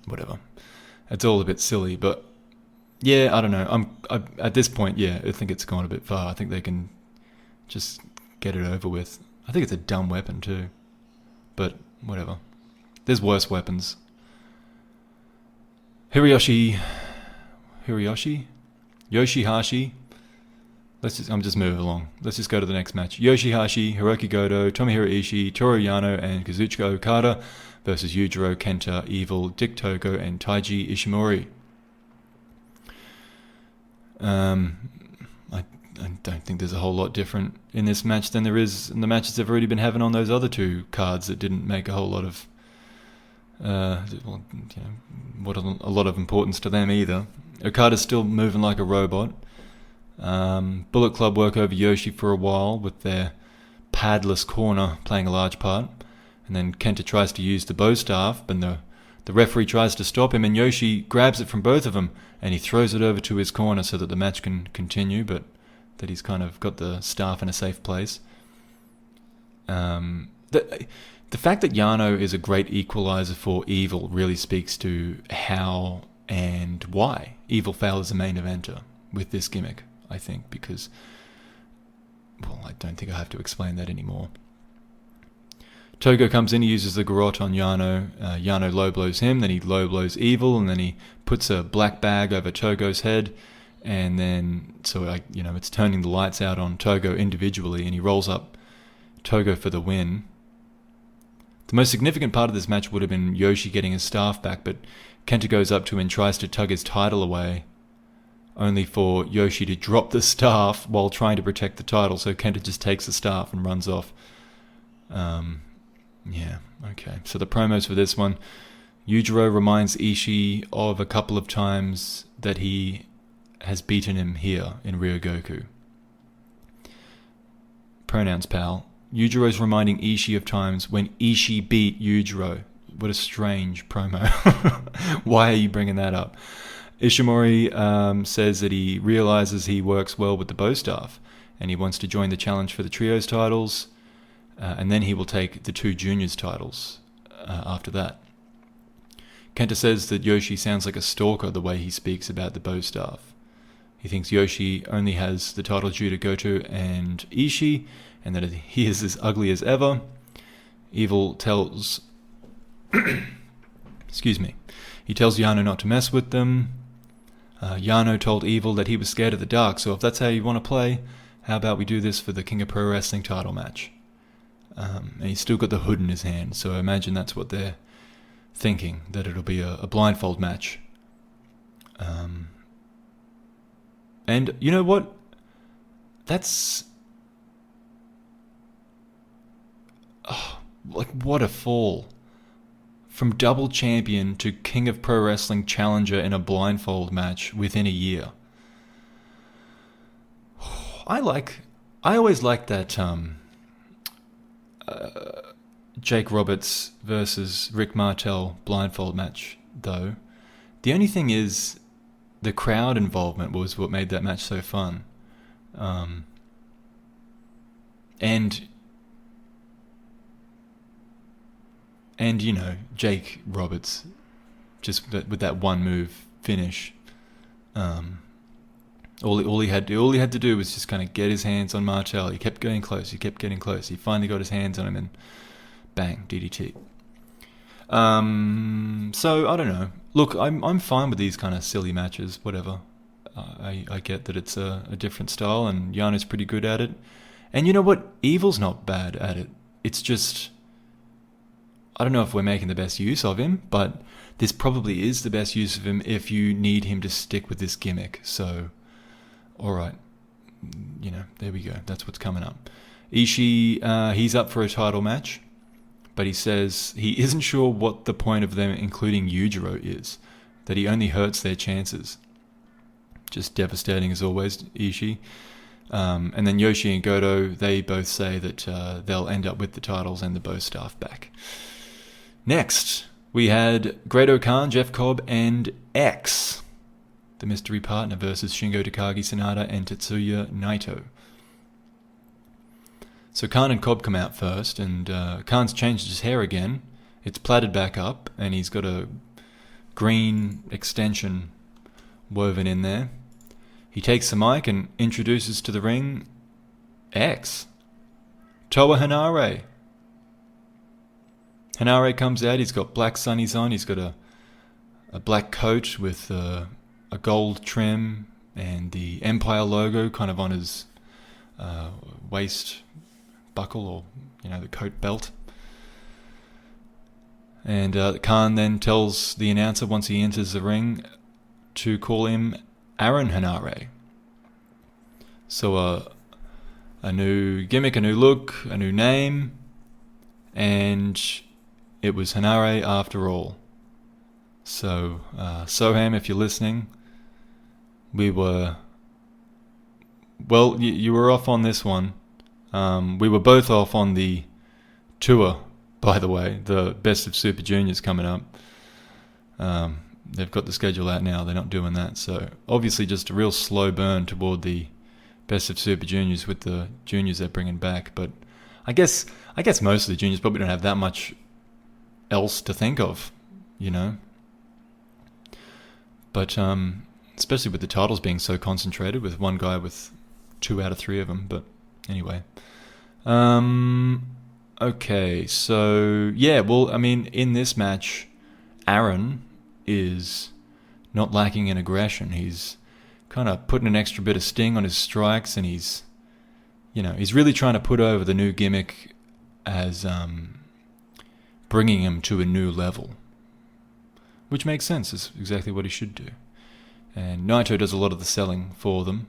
Whatever. It's all a bit silly, but yeah, I don't know. At this point, yeah, I think it's gone a bit far. I think they can just get it over with. I think it's a dumb weapon too, but whatever. There's worse weapons. Yoshihashi. I'm just moving along. Let's just go to the next match. Yoshihashi, Hiroki Goto, Tomohiro Ishii, Toru Yano, and Kazuchika Okada versus Yujiro, Kenta, Evil, Dick Togo, and Taiji Ishimori. I don't think there's a whole lot different in this match than there is in the matches they've already been having on those other two cards that didn't make a whole lot of a lot of importance to them either. Okada's still moving like a robot. Bullet Club work over Yoshi for a while with their padless corner playing a large part, and then Kenta tries to use the bow staff, but the referee tries to stop him, and Yoshi grabs it from both of them and he throws it over to his corner so that the match can continue, but that he's kind of got the staff in a safe place. The fact that Yano is a great equalizer for Evil really speaks to how and why Evil failed as a main eventer with this gimmick, I think, because, well, I don't think I have to explain that anymore. Togo comes in, he uses the garrote on Yano. Yano low blows him, then he low blows Evil, and then he puts a black bag over Togo's head, and then, it's turning the lights out on Togo individually, and he rolls up Togo for the win. The most significant part of this match would have been Yoshi getting his staff back, but Kenta goes up to him and tries to tug his title away, only for Yoshi to drop the staff while trying to protect the title, so Kenta just takes the staff and runs off. Yeah, okay. So the promos for this one, Yujiro reminds Ishii of a couple of times that he has beaten him here in Ryogoku. Pronouns, pal. Yujiro's reminding Ishii of times when Ishii beat Yujiro. What a strange promo. Why are you bringing that up? Ishimori says that he realizes he works well with the bow staff and he wants to join the challenge for the trios titles, and then he will take the two juniors titles after that. Kenta says that Yoshi sounds like a stalker the way he speaks about the bow staff. He thinks Yoshi only has the title due to Goto and Ishii, and that he is as ugly as ever. Evil tells... Excuse me. He tells Yano not to mess with them. Yano told Evil that he was scared of the dark, so if that's how you want to play, how about we do this for the King of Pro Wrestling title match? And he's still got the hood in his hand, so I imagine that's what they're thinking, that it'll be a blindfold match. And you know what? That's... what a fall. From double champion to King of Pro Wrestling challenger in a blindfold match within a year. I always liked that Jake Roberts versus Rick Martel blindfold match, though. The only thing is, the crowd involvement was what made that match so fun. And you know, Jake Roberts, just with that one move finish, all he had to do was just kind of get his hands on Martel. He kept getting close. He finally got his hands on him, and bang, DDT. So I don't know. Look, I'm fine with these kind of silly matches. Whatever. I get that it's a different style, and Yano's pretty good at it. And you know what? Evil's not bad at it. It's just, I don't know if we're making the best use of him, but this probably is the best use of him if you need him to stick with this gimmick. So, alright. You know, there we go. That's what's coming up. Ishii, he's up for a title match, but he says he isn't sure what the point of them including Yujiro is, that he only hurts their chances. Just devastating as always, Ishii. And then Yoshi and Goto, they both say that they'll end up with the titles and the bow staff back. Next, we had Great-O-Khan, Jeff Cobb, and X, the mystery partner, versus Shingo Takagi Sanada and Tetsuya Naito. So Khan and Cobb come out first, and Khan's changed his hair again. It's plaited back up, and he's got a green extension woven in there. He takes the mic and introduces to the ring X, Toa Henare. Henare comes out. He's got black sunnies on. He's got a black coat with a gold trim and the Empire logo kind of on his waist buckle, or the coat belt. And Khan then tells the announcer once he enters the ring to call him Aaron Henare. So a new gimmick, a new look, a new name, and it was Henare after all. So Soham, if you're listening, you were off on this one. We were both off on the tour, by the way, the Best of Super Juniors coming up. They've got the schedule out now. They're not doing that. So obviously just a real slow burn toward the Best of Super Juniors with the juniors they're bringing back. But I guess most of the juniors probably don't have that much else to think of, But especially with the titles being so concentrated with one guy with 2 out of 3 of them. But anyway. Okay, so in this match, Aaron is not lacking in aggression. He's kind of putting an extra bit of sting on his strikes, and he's really trying to put over the new gimmick as bringing him to a new level, which makes sense. It's exactly what he should do. And Naito does a lot of the selling for them.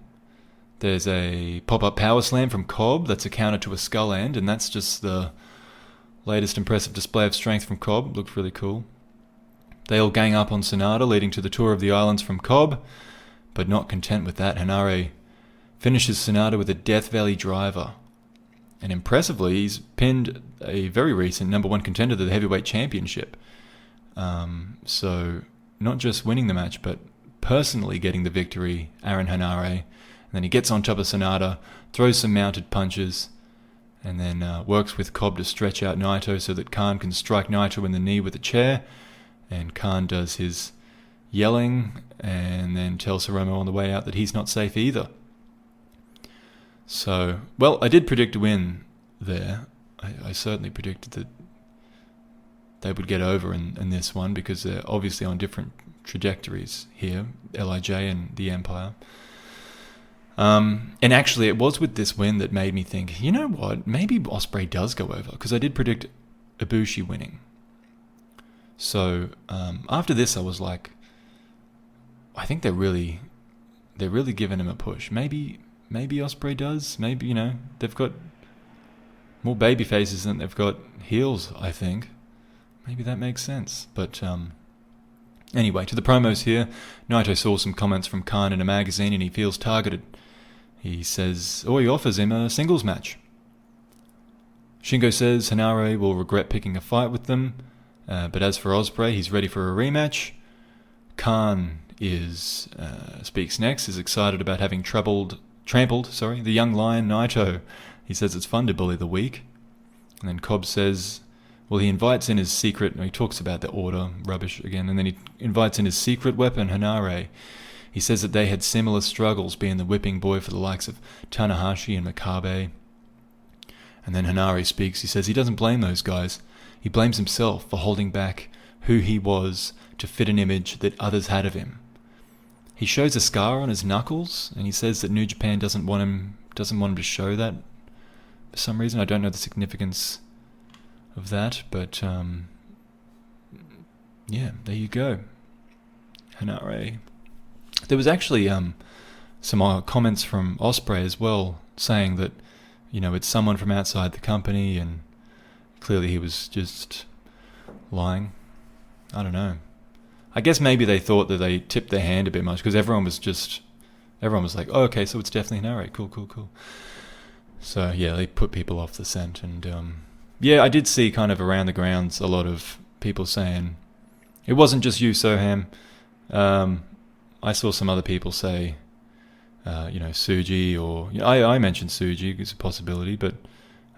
There's a pop-up power slam from Cobb that's a counter to a skull end, and that's just the latest impressive display of strength from Cobb. Looked really cool. They all gang up on Sonata, leading to the Tour of the Islands from Cobb, but not content with that, Henare finishes Sonata with a Death Valley driver. And impressively, he's pinned a very recent number 1 contender to the Heavyweight Championship. So not just winning the match, but personally getting the victory, Aaron Henare. And then he gets on top of Sonata, throws some mounted punches, and then works with Cobb to stretch out Naito so that Khan can strike Naito in the knee with a chair. And Khan does his yelling and then tells Hiromu on the way out that he's not safe either. So, I did predict a win there. I certainly predicted that they would get over in this one because they're obviously on different trajectories here, LIJ and the Empire. And actually, it was with this win that made me think, you know what, maybe Ospreay does go over, because I did predict Ibushi winning. So after this, I was like, I think they're really giving him a push. Maybe Ospreay does. Maybe they've got more baby faces than they've got heels. I think maybe that makes sense. But anyway, to the promos here. Naito saw some comments from Khan in a magazine, and he feels targeted. He says, he offers him a singles match. Shingo says Henare will regret picking a fight with them, but as for Ospreay, he's ready for a rematch. Khan speaks next, is excited about having trampled the young lion Naito. He says it's fun to bully the weak. And then Cobb says, he invites in his secret, he talks about the order rubbish again, and then he invites in his secret weapon, Henare. He says that they had similar struggles, being the whipping boy for the likes of Tanahashi and Makabe. And then Henare speaks. He says he doesn't blame those guys. He blames himself for holding back who he was to fit an image that others had of him. He shows a scar on his knuckles, and he says that New Japan doesn't want him to show that for some reason. I don't know the significance of that, but there you go. Henare. There was actually some comments from Ospreay as well, saying that it's someone from outside the company, and clearly he was just lying. I don't know. I guess maybe they thought that they tipped their hand a bit much, because everyone was like, oh, okay, so it's definitely Henare. Cool. So yeah, they put people off the scent, and I did see kind of around the grounds a lot of people saying it wasn't just you, Soham. I saw some other people say, Suji, or I mentioned Suji as a possibility, but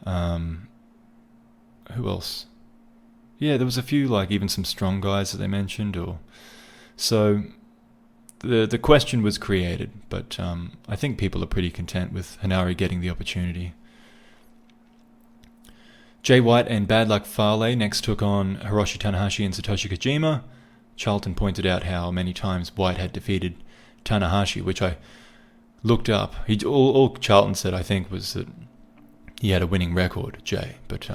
Who else? Yeah, there was a few, like even some strong guys that they mentioned. So the question was created, but I think people are pretty content with Hanari getting the opportunity. Jay White and Bad Luck Fale next took on Hiroshi Tanahashi and Satoshi Kojima. Charlton pointed out how many times White had defeated Tanahashi, which I looked up. All Charlton said, I think, was that he had a winning record, Jay. But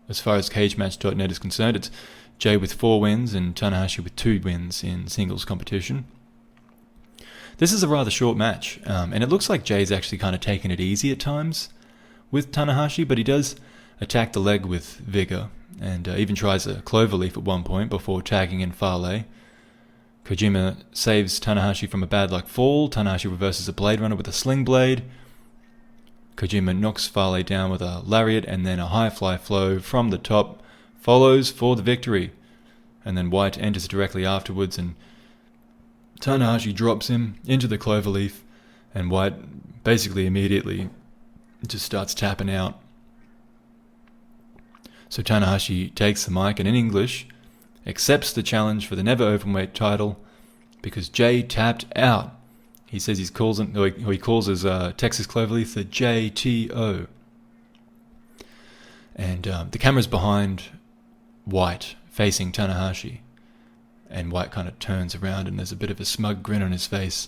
as far as CageMatch.net is concerned, it's Jay with 4 wins and Tanahashi with 2 wins in singles competition. This is a rather short match, and it looks like Jay's actually kind of taken it easy at times with Tanahashi, but he does attack the leg with vigor, and even tries a cloverleaf at one point before tagging in Fale. Kojima saves Tanahashi from a bad luck fall. Tanahashi reverses a Blade Runner with a sling blade. Kojima knocks Fale down with a lariat, and then a high fly flow from the top follows for the victory. And then White enters directly afterwards, and Tanahashi drops him into the cloverleaf, and White basically immediately just starts tapping out. So Tanahashi takes the mic and in English accepts the challenge for the never openweight title because Jay tapped out. He says he calls his Texas Cloverleaf the JTO. And the camera's behind White facing Tanahashi. And White kind of turns around and there's a bit of a smug grin on his face,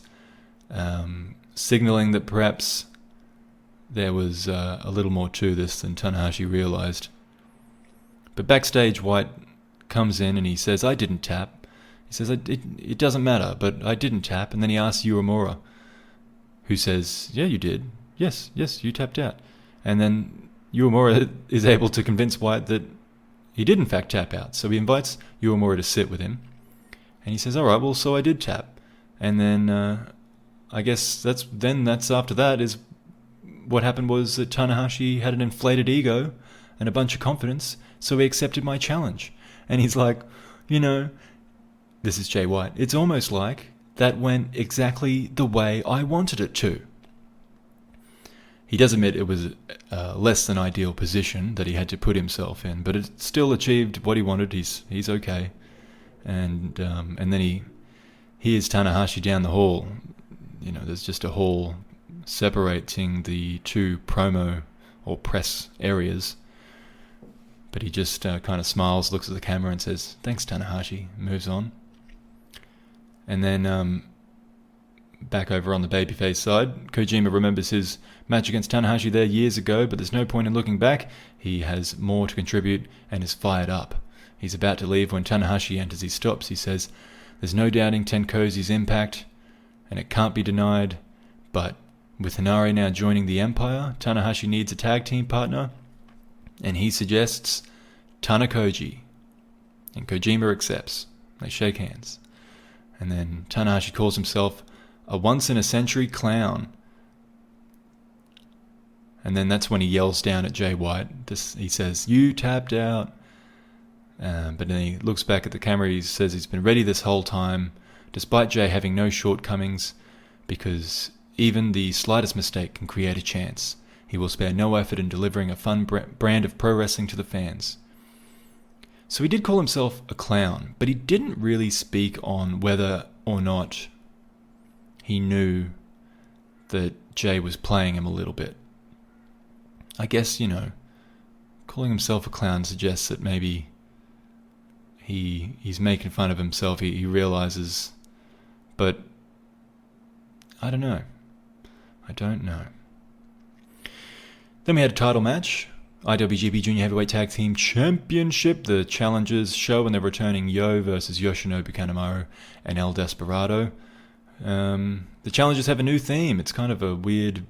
signaling that perhaps there was a little more to this than Tanahashi realized. But backstage, White comes in and he says, I didn't tap. He says, it doesn't matter, but I didn't tap. And then he asks Uemura, who says, yeah, you did. Yes, you tapped out. And then Uemura is able to convince White that he did in fact tap out. So he invites Uemura to sit with him. And he says, all right, well, so I did tap. And then I guess that's after that is what happened was that Tanahashi had an inflated ego and a bunch of confidence, so he accepted my challenge. And he's like, this is Jay White, it's almost like that went exactly the way I wanted it to. He does admit it was a less than ideal position that he had to put himself in, but it still achieved what he wanted. He's okay. And then he hears Tanahashi down the hall. There's just a hall separating the two promo or press areas. But he just kind of smiles, looks at the camera and says, thanks, Tanahashi, moves on. And then back over on the babyface side, Kojima remembers his match against Tanahashi there years ago, but there's no point in looking back. He has more to contribute and is fired up. He's about to leave when Tanahashi enters. He stops. He says, there's no doubting Tenkosi's impact, and it can't be denied, but with Hanari now joining the Empire, Tanahashi needs a tag team partner, and he suggests Tanakoji. And Kojima accepts. They shake hands. And then Tanahashi calls himself a once-in-a-century clown. And then that's when he yells down at Jay White. He says, you tapped out. But then he looks back at the camera. He says he's been ready this whole time, despite Jay having no shortcomings, because even the slightest mistake can create a chance. He will spare no effort in delivering a fun brand of pro wrestling to the fans. So he did call himself a clown, but he didn't really speak on whether or not he knew that Jay was playing him a little bit. I guess, calling himself a clown suggests that maybe he's making fun of himself. He realizes, but I don't know. Then we had a title match, IWGP Junior Heavyweight Tag Team Championship, the Challengers show, and they're returning Yo versus Yoshinobu Kanemaru and El Desperado. The Challengers have a new theme. It's kind of a weird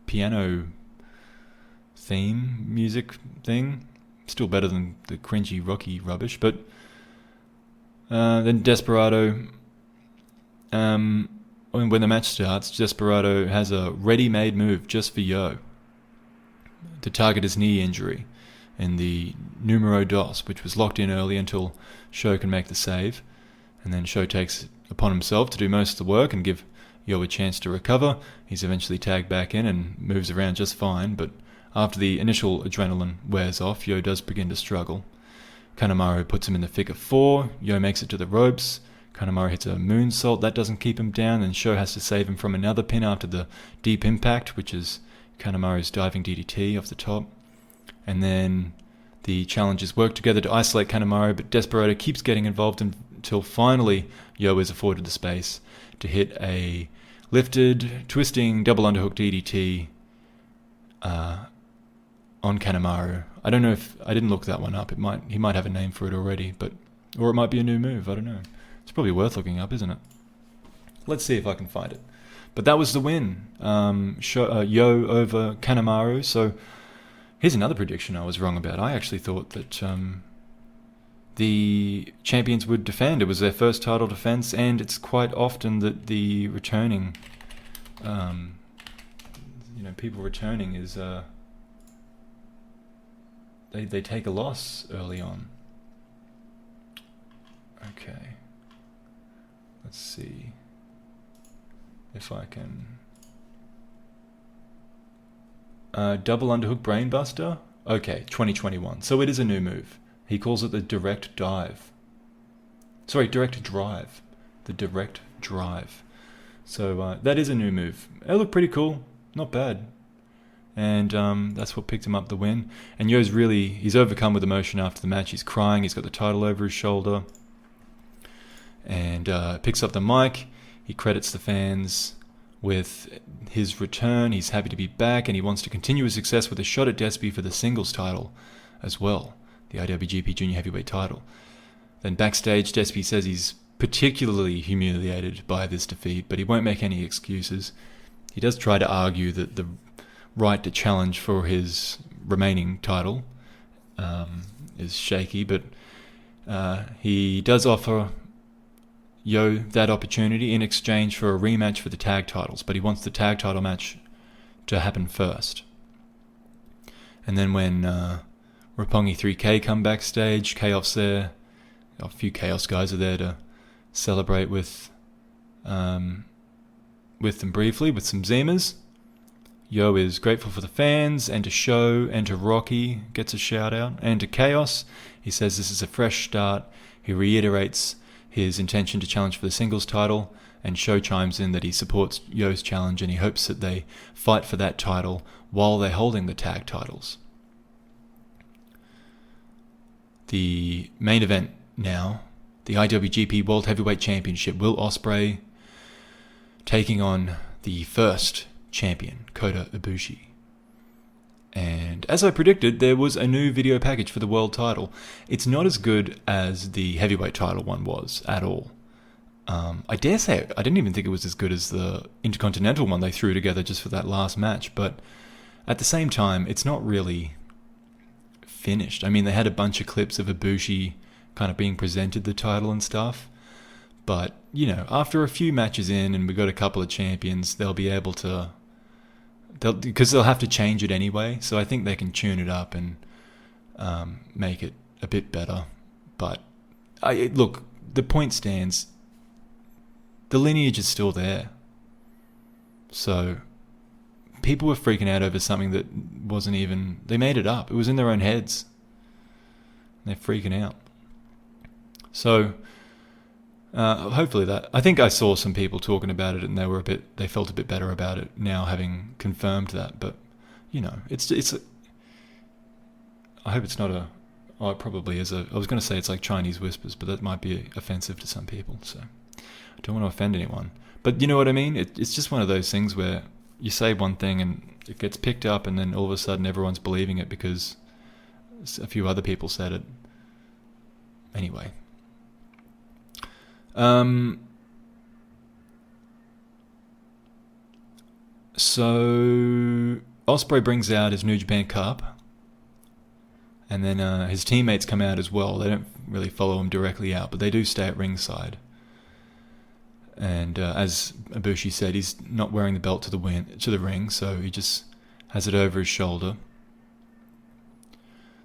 piano theme, music thing. Still better than the cringy, rocky rubbish. But then Desperado, when the match starts, Desperado has a ready-made move just for Yo to target his knee injury in the numero dos, which was locked in early until Sho can make the save. And then Sho takes it upon himself to do most of the work and give Yo a chance to recover. He's eventually tagged back in and moves around just fine, but after the initial adrenaline wears off, Yo does begin to struggle. Kanemaru puts him in the figure 4. Yo makes it to the ropes. Kanemaru hits a moonsault. That doesn't keep him down, and Sho has to save him from another pin after the deep impact, which is Kanemaru's diving DDT off the top. And then the challengers work together to isolate Kanemaru, but Desperado keeps getting involved until finally Yo is afforded the space to hit a lifted, twisting, double underhook DDT on Kanemaru. I don't know if I didn't look that one up. He might have a name for it already, or it might be a new move. I don't know. It's probably worth looking up, isn't it? Let's see if I can find it. But that was the win. Yo over Kanemaru. So here's another prediction I was wrong about. I actually thought that the champions would defend. It was their first title defense, and it's quite often that the returning, people returning is they take a loss early on. Okay, let's see if I can. Double underhook brainbuster. Okay, 2021. So it is a new move. He calls it the direct dive. Sorry, direct drive. The direct drive. So that is a new move. It looked pretty cool. Not bad. And that's what picked him up the win. And Yo's he's overcome with emotion after the match. He's crying. He's got the title over his shoulder. And picks up the mic. He credits the fans with his return. He's happy to be back, and he wants to continue his success with a shot at Despy for the singles title as well, the IWGP Junior Heavyweight title. Then backstage, Despy says he's particularly humiliated by this defeat, but he won't make any excuses. He does try to argue that the right to challenge for his remaining title is shaky, but he does offer Yo that opportunity in exchange for a rematch for the tag titles, but he wants the tag title match to happen first. And then when Roppongi 3K come backstage, Chaos there, a few Chaos guys are there to celebrate with them briefly, with some Zimas. Yo is grateful for the fans, and to Sho, and to Rocky, gets a shout out, and to Chaos. He says this is a fresh start. He reiterates his intention to challenge for the singles title, and Sho chimes in that he supports Yo's challenge and he hopes that they fight for that title while they're holding the tag titles. The main event now, the IWGP World Heavyweight Championship. Will Ospreay taking on the first champion, Kota Ibushi. And as I predicted, there was a new video package for the world title. It's not as good as the heavyweight title one was at all. I dare say I didn't even think it was as good as the Intercontinental one they threw together just for that last match. But at the same time, it's not really finished. I mean, they had a bunch of clips of Ibushi kind of being presented the title and stuff. But, after a few matches in and we got a couple of champions, they'll be able to... because they'll have to change it anyway, so I think they can tune it up and make it a bit better. But look, the point stands. The lineage is still there. So people were freaking out over something that wasn't even... They made it up. It was in their own heads. They're freaking out. So hopefully that... I think I saw some people talking about it and they felt a bit better about it now, having confirmed that. But, it's I hope it's not a... Oh, it probably is a... I was going to say it's like Chinese whispers, but that might be offensive to some people, so I don't want to offend anyone. But you know what I mean? It's just one of those things where you say one thing and it gets picked up, and then all of a sudden everyone's believing it because a few other people said it. Anyway. So Ospreay brings out his New Japan Cup, and then his teammates come out as well. They don't really follow him directly out, but they do stay at ringside. And as Ibushi said, he's not wearing the belt to the ring, so he just has it over his shoulder.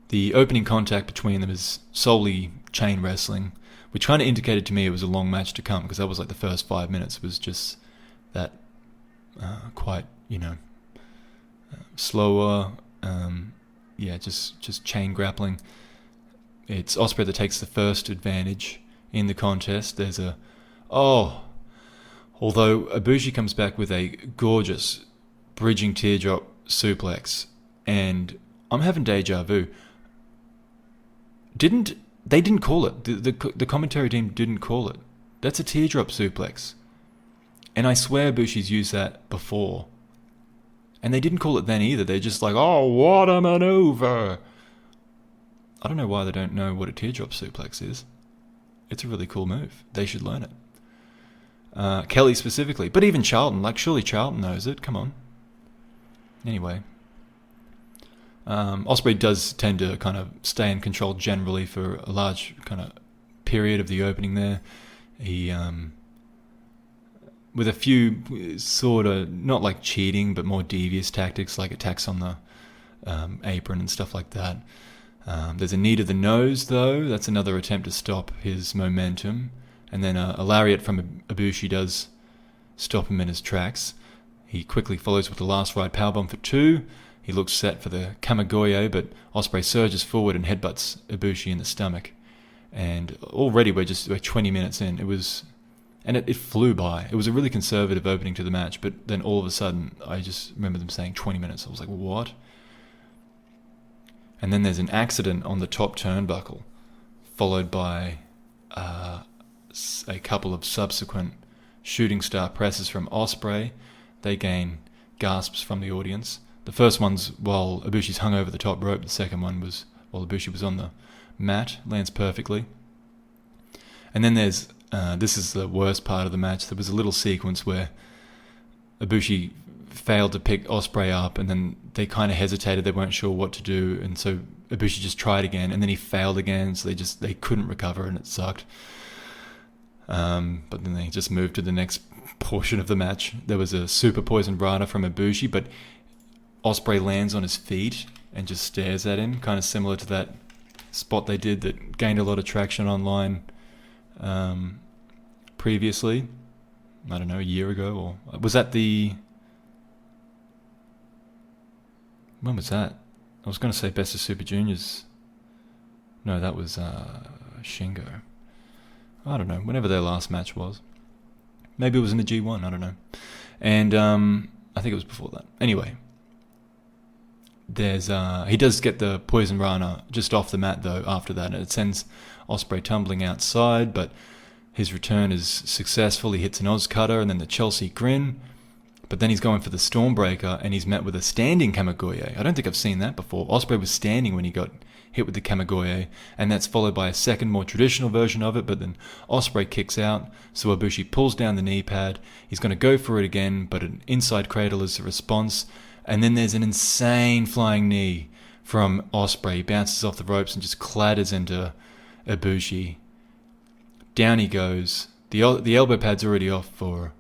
The opening contact between them is solely chain wrestling, which kind of indicated to me it was a long match to come, because that was like the first 5 minutes was just that quite, slower, Just chain grappling. It's Ospreay that takes the first advantage in the contest. Although Ibushi comes back with a gorgeous bridging teardrop suplex, and I'm having deja vu. They didn't call it. The commentary team didn't call it. That's a teardrop suplex. And I swear Ibushi's used that before. And they didn't call it then either. They're just like, oh, what a maneuver. I don't know why they don't know what a teardrop suplex is. It's a really cool move. They should learn it. Kelly specifically. But even Charlton. Like, surely Charlton knows it. Come on. Anyway. Ospreay does tend to kind of stay in control generally for a large kind of period of the opening there. He, with a few sort of, not like cheating, but more devious tactics, like attacks on the apron and stuff like that. There's a knee to the nose, though. That's another attempt to stop his momentum. And then a lariat from Ibushi does stop him in his tracks. He quickly follows with the last ride powerbomb for 2. He looks set for the Kamigoye, but Ospreay surges forward and headbutts Ibushi in the stomach. And already we're 20 minutes in. It flew by. It was a really conservative opening to the match, but then all of a sudden, I just remember them saying 20 minutes. I was like, what? And then there's an accident on the top turnbuckle, followed by a couple of subsequent shooting star presses from Ospreay. They gain gasps from the audience. The first one's while Ibushi's hung over the top rope. The second one was while Ibushi was on the mat. Lands perfectly. And then there's, this is the worst part of the match. There was a little sequence where Ibushi failed to pick Ospreay up, and then they kind of hesitated. They weren't sure what to do, and so Ibushi just tried again, and then he failed again, so they couldn't recover, and it sucked. But then they just moved to the next portion of the match. There was a super poison rana from Ibushi, but Ospreay lands on his feet and just stares at him, kind of similar to that spot they did that gained a lot of traction online previously. I don't know, a year ago, or was that when was that? I was going to say Best of Super Juniors. No, that was Shingo. I don't know, whenever their last match was. Maybe it was in the G1, I don't know. And I think it was before that. Anyway, there's he does get the Poison Rana just off the mat, though, after that. And it sends Ospreay tumbling outside, but his return is successful. He hits an Oz Cutter and then the Chelsea Grin. But then he's going for the Stormbreaker, and he's met with a standing Kamigoye. I don't think I've seen that before. Ospreay was standing when he got hit with the Kamigoye, and that's followed by a second, more traditional version of it, but then Ospreay kicks out, so Ibushi pulls down the knee pad. He's going to go for it again, but an inside cradle is the response, and then there's an insane flying knee from Ospreay. He bounces off the ropes and just clatters into Ibushi. Down he goes. The elbow pad's already off for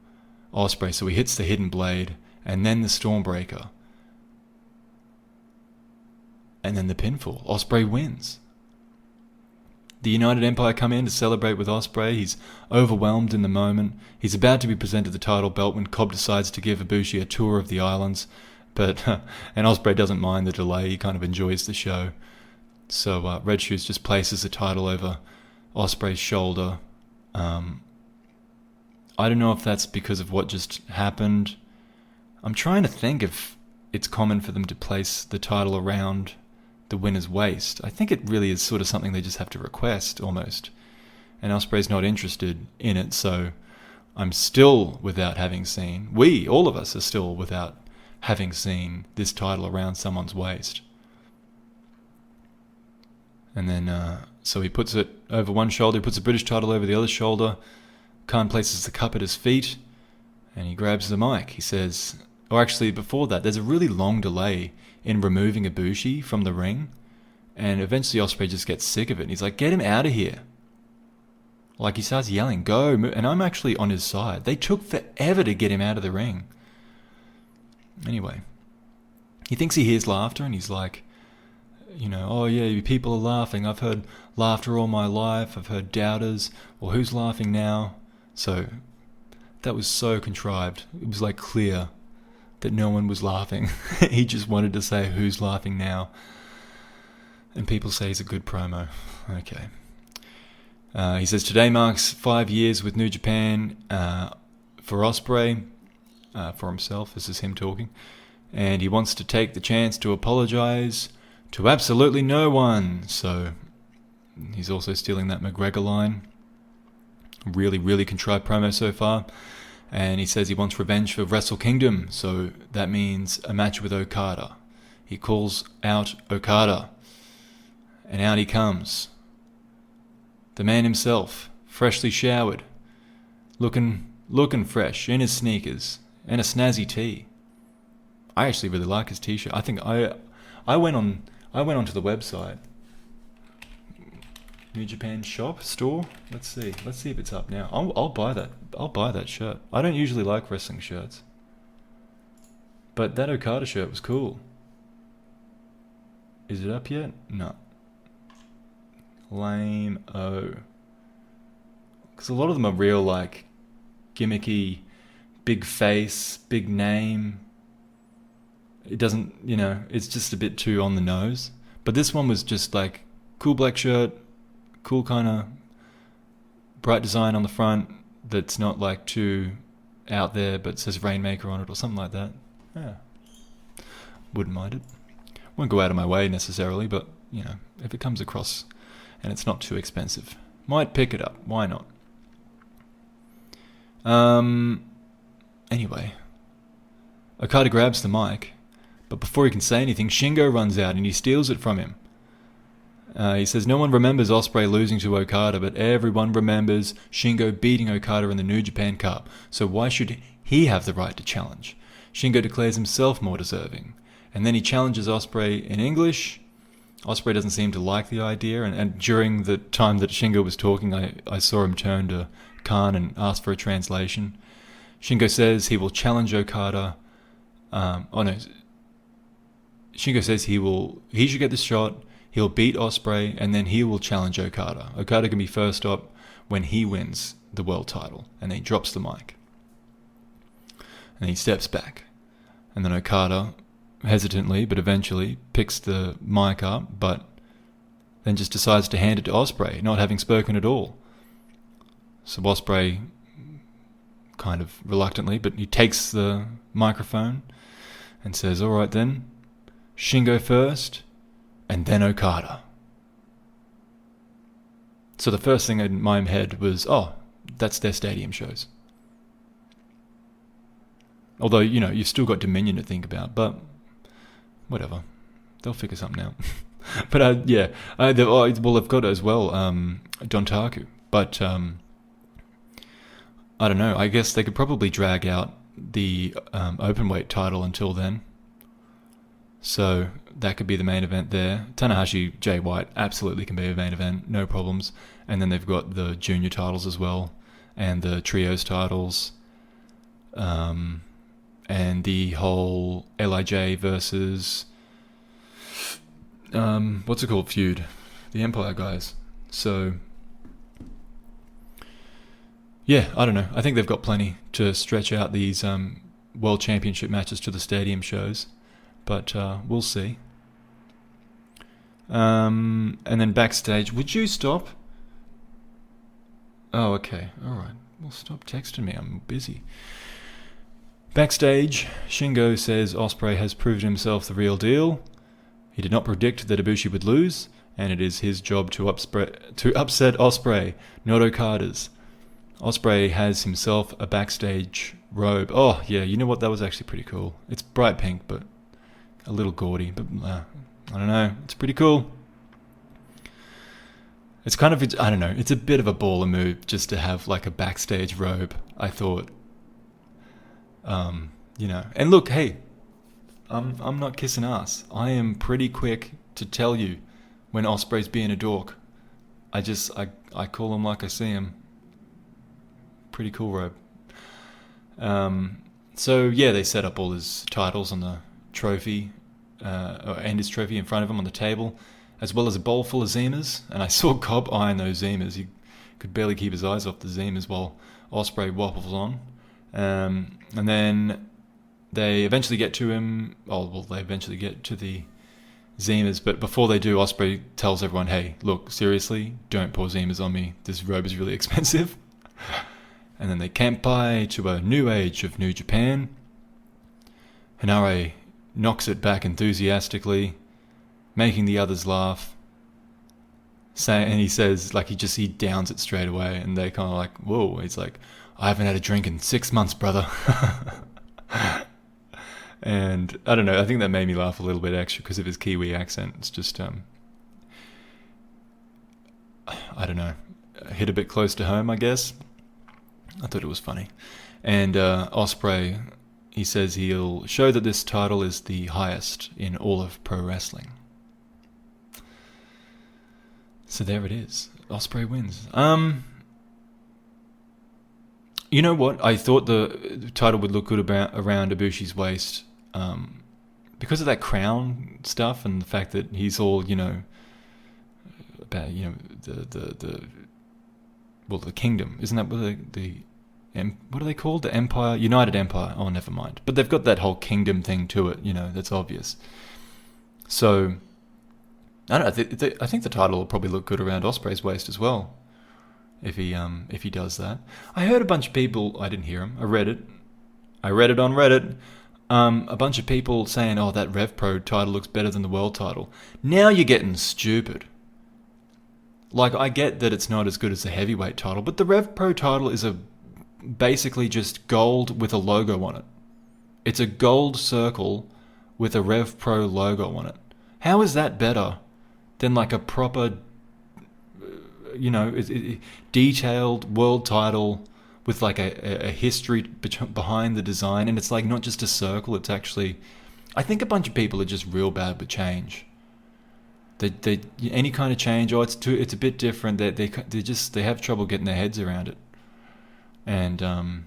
Ospreay, so he hits the hidden blade, and then the Stormbreaker. And then the pinfall. Ospreay wins. The United Empire come in to celebrate with Ospreay. He's overwhelmed in the moment. He's about to be presented the title belt when Cobb decides to give Ibushi a tour of the islands. But and Ospreay doesn't mind the delay. He kind of enjoys the show. So Red Shoes just places the title over Ospreay's shoulder. I don't know if that's because of what just happened. I'm trying to think if it's common for them to place the title around the winner's waist. I think it really is sort of something they just have to request, almost. And Ospreay's not interested in it, so I'm still without having seen... all of us are still without having seen this title around someone's waist. And then, so he puts it over one shoulder, he puts the British title over the other shoulder. Khan places the cup at his feet, and he grabs the mic. He says... Or actually, before that, there's a really long delay in removing Ibushi from the ring, and eventually Ospreay just gets sick of it, and he's like, get him out of here. Like, he starts yelling, go, move. And I'm actually on his side. They took forever to get him out of the ring. Anyway, he thinks he hears laughter, and he's like, oh yeah, people are laughing. I've heard laughter all my life. I've heard doubters. Well, who's laughing now? So, that was so contrived. It was like clear that no one was laughing. He just wanted to say, who's laughing now? And people say he's a good promo. Okay. He says, today marks 5 years with New Japan for Ospreay, for himself. This is him talking. And he wants to take the chance to apologize to absolutely no one. So he's also stealing that McGregor line. Really, really contrived promo so far. And he says he wants revenge for Wrestle Kingdom. So that means a match with Okada. He calls out Okada. And out he comes. The man himself, freshly showered. Looking fresh, in his sneakers. And a snazzy tee. I actually really like his t-shirt. I think I went onto the website. New Japan shop store. Let's see if it's up now. I'll buy that. I'll buy that shirt. I don't usually like wrestling shirts, but that Okada shirt was cool. Is it up yet? No. Lame-o. Because a lot of them are real, like, gimmicky, big face, big name. It doesn't, it's just a bit too on the nose. But this one was just like cool black shirt, cool kind of bright design on the front that's not like too out there, but says Rainmaker on it or something like that. Yeah, wouldn't mind it. Won't go out of my way necessarily, but if it comes across and it's not too expensive, might pick it up. Why not? Anyway, Okada grabs the mic, but before he can say anything, Shingo runs out and he steals it from him. He says no one remembers Ospreay losing to Okada, but everyone remembers Shingo beating Okada in the New Japan Cup, so why should he have the right to challenge? Shingo declares himself more deserving, and then he challenges Ospreay in English. Ospreay doesn't seem to like the idea, and during the time that Shingo was talking, I saw him turn to Khan and ask for a translation. Shingo says he will challenge Okada. Shingo says he should get the shot, he'll beat Ospreay, and then he will challenge Okada. Okada can be first up when he wins the world title, and then he drops the mic. And he steps back. And then Okada, hesitantly, but eventually, picks the mic up, but then just decides to hand it to Ospreay, not having spoken at all. So Ospreay, kind of reluctantly, but he takes the microphone and says, all right then, Shingo first, and then Okada. So the first thing in my head was, that's their stadium shows. Although, you've still got Dominion to think about, but whatever. They'll figure something out. But they've got as well Dontaku. But I don't know. I guess they could probably drag out the openweight title until then. So that could be the main event there. Tanahashi, Jay White absolutely can be a main event, no problems. And then they've got the junior titles as well, and the trios titles, and the whole LIJ versus what's it called, feud, the Empire guys. So yeah, I don't know. I think they've got plenty to stretch out these World Championship matches to the stadium shows. But we'll see. And then backstage, would you stop? Oh, okay. All right. Well, stop texting me. I'm busy. Backstage, Shingo says Ospreay has proven himself the real deal. He did not predict that Ibushi would lose, and it is his job to upset Ospreay, not Okada's. Ospreay has himself a backstage robe. Oh, yeah, you know what? That was actually pretty cool. It's bright pink, but a little gaudy, but I don't know. It's pretty cool. It's kind of, I don't know, it's a bit of a baller move just to have like a backstage robe, I thought. And look, hey, I'm not kissing ass. I am pretty quick to tell you when Ospreay's being a dork. I call him like I see him. Pretty cool robe. So yeah, they set up all his titles on the trophy, and his trophy in front of him on the table, as well as a bowl full of Zimas. And I saw Cobb eyeing those Zimas. He could barely keep his eyes off the Zimas while Ospreay waffles on. And then they eventually get to him. Oh, well, they eventually get to the Zimas, but before they do, Ospreay tells everyone, hey, look, seriously, don't pour Zimas on me. This robe is really expensive. And then they campai to a new age of New Japan. Hanare knocks it back enthusiastically, making the others laugh. And he says, like, he downs it straight away, and they kind of like, whoa. He's like, I haven't had a drink in 6 months, brother. And I don't know, I think that made me laugh a little bit extra because of his Kiwi accent. It's just, I don't know, hit a bit close to home, I guess. I thought it was funny. And Ospreay, he says he'll show that this title is the highest in all of pro wrestling. So there it is. Ospreay wins. You know what? I thought the title would look good around Ibushi's waist, because of that crown stuff and the fact that he's all, about, the kingdom. Isn't that what what are they called? The Empire? United Empire. Oh, never mind. But they've got that whole kingdom thing to it, that's obvious. So, I don't know. I think the title will probably look good around Ospreay's waist as well, if he does that. I heard a bunch of people. I didn't hear him. I read it on Reddit. A bunch of people saying, "Oh, that Rev Pro title looks better than the world title." Now you're getting stupid. Like, I get that it's not as good as the heavyweight title, but the Rev Pro title is basically just gold with a logo on it. It's a gold circle with a Rev Pro logo on it. How is that better than like a proper, detailed world title with like a history behind the design? And it's like not just a circle, it's actually, I think a bunch of people are just real bad with change. They any kind of change, it's a bit different. They have trouble getting their heads around it. And I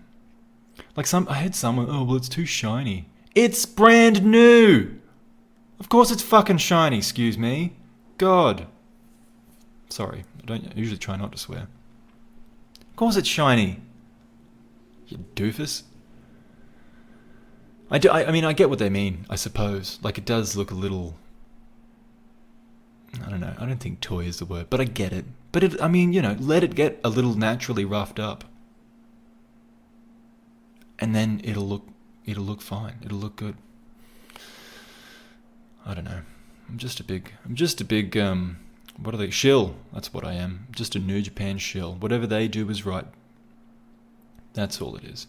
had someone, oh well, it's too shiny. It's brand new. Of course it's fucking shiny. Excuse me. God. Sorry, I usually try not to swear. Of course it's shiny. You doofus. I mean, I get what they mean, I suppose. Like, it does look a little, I don't know, I don't think toy is the word, but I get it. But let it get a little naturally roughed up. And then it'll look fine. It'll look good. I don't know. I'm just a big what are they? Shill. That's what I am. Just a New Japan shill. Whatever they do is right. That's all it is.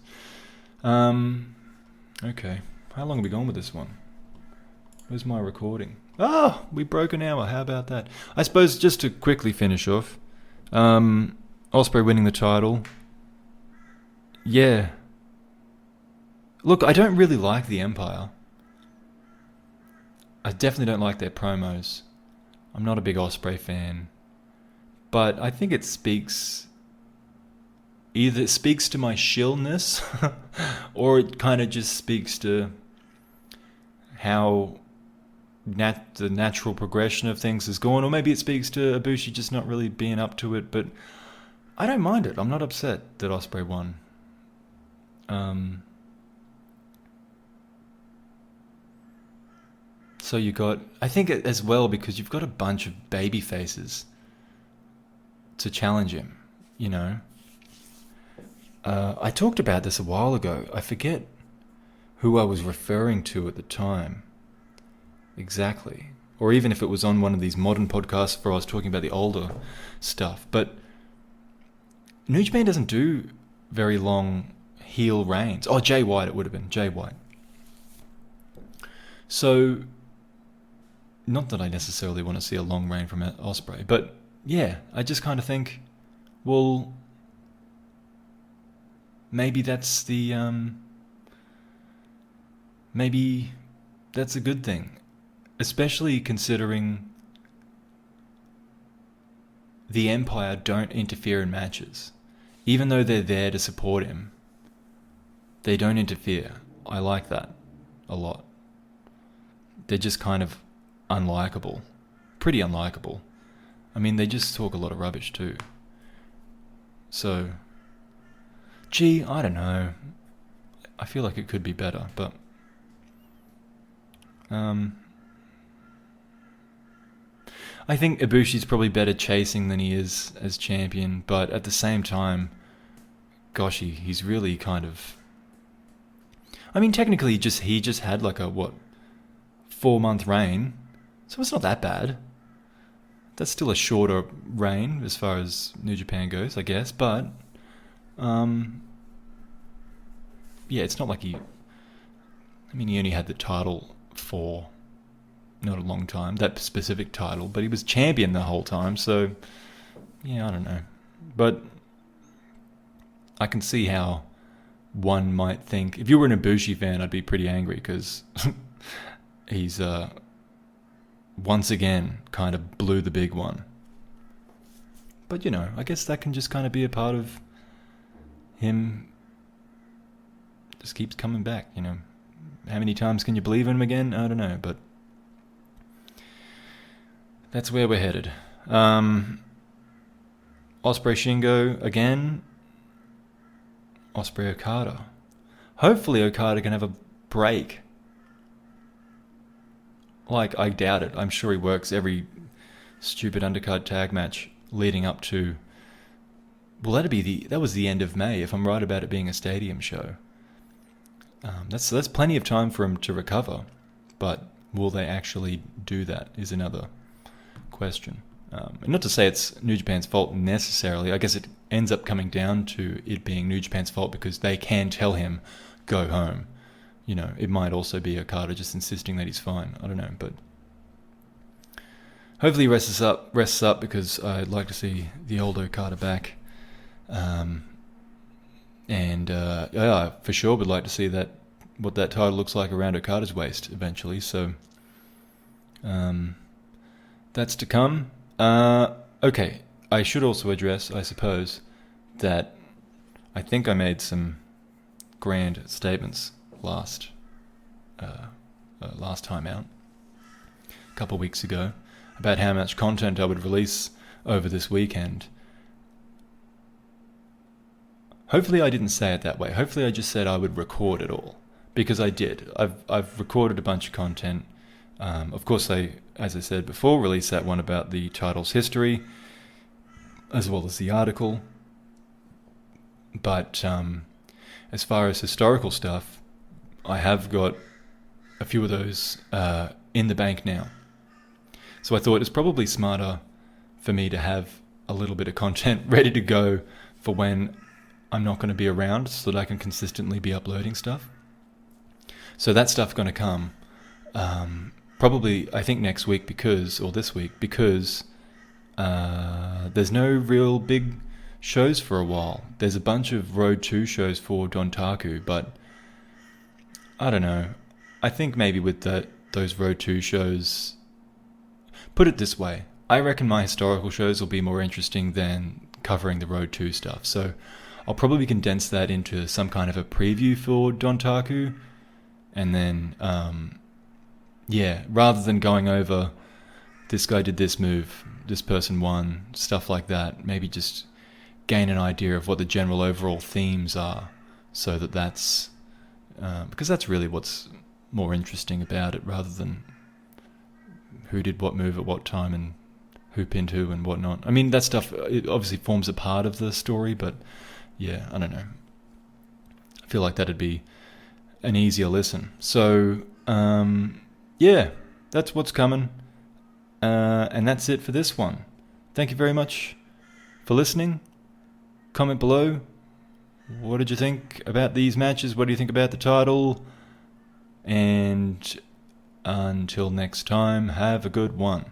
Okay. How long have we gone with this one? Where's my recording? Oh, we broke an hour. How about that? I suppose just to quickly finish off, Ospreay winning the title. Yeah. Look, I don't really like the Empire. I definitely don't like their promos. I'm not a big Ospreay fan. But I think it speaks to my shillness, or it kind of just speaks to how the natural progression of things is going, or maybe it speaks to Ibushi just not really being up to it, but I don't mind it. I'm not upset that Ospreay won. So you got, I think as well, because you've got a bunch of baby faces to challenge him, I talked about this a while ago. I forget who I was referring to at the time exactly, or even if it was on one of these modern podcasts where I was talking about the older stuff. But New Japan doesn't do very long heel reigns. Oh, Jay White, it would have been Jay White. So, not that I necessarily want to see a long reign from Ospreay, but yeah, I just kind of think, well, maybe that's maybe that's a good thing, especially considering the Empire don't interfere in matches. Even though they're there to support him, they don't interfere. I like that a lot. They're just kind of unlikable. Pretty unlikable. I mean, they just talk a lot of rubbish too. So, I don't know. I feel like it could be better, but I think Ibushi's probably better chasing than he is as champion, but at the same time, gosh, he's really kind of... I mean, technically, he just had like a, 4-month reign, so it's not that bad. That's still a shorter reign as far as New Japan goes, I guess, but... yeah, it's not like he... I mean, he only had the title for not a long time, that specific title, but he was champion the whole time, so... Yeah, I don't know. But I can see how one might think... If you were an Ibushi fan, I'd be pretty angry, because he's... once again, kind of blew the big one. But, I guess that can just kind of be a part of him. Just keeps coming back, How many times can you believe in him again? I don't know, but that's where we're headed. Osprey Shingo again. Osprey Okada. Hopefully Okada can have a break. Like, I doubt it. I'm sure he works every stupid undercard tag match leading up to... Well, that was the end of May, if I'm right about it being a stadium show. That's plenty of time for him to recover, but will they actually do that is another question. And not to say it's New Japan's fault necessarily. I guess it ends up coming down to it being New Japan's fault because they can tell him, go home. It might also be Okada just insisting that he's fine. I don't know, but hopefully he rests up because I'd like to see the old Okada back. Yeah, for sure would like to see what that title looks like around Okada's waist eventually. So that's to come. Okay, I should also address, I suppose, that I think I made some grand statements last time out, a couple of weeks ago, about how much content I would release over this weekend. Hopefully I didn't say it that way. Hopefully I just said I would record it all, because I did. I've recorded a bunch of content. Of course, as I said before, released that one about the title's history, as well as the article. But as far as historical stuff, I have got a few of those in the bank now. So I thought it's probably smarter for me to have a little bit of content ready to go for when I'm not going to be around, so that I can consistently be uploading stuff. So that stuff's going to come probably, I think, next week because there's no real big shows for a while. There's a bunch of Road 2 shows for Dontaku, but I don't know. I think maybe with those Road 2 shows... Put it this way. I reckon my historical shows will be more interesting than covering the Road 2 stuff. So I'll probably condense that into some kind of a preview for Dontaku. And then, rather than going over this guy did this move, this person won, stuff like that, maybe just gain an idea of what the general overall themes are, so that's... because that's really what's more interesting about it, rather than who did what move at what time and who pinned who and whatnot. I mean, that stuff, it obviously forms a part of the story, but yeah, I don't know. I feel like that'd be an easier listen. So, that's what's coming. And that's it for this one. Thank you very much for listening. Comment below. What did you think about these matches? What do you think about the title? And until next time, have a good one.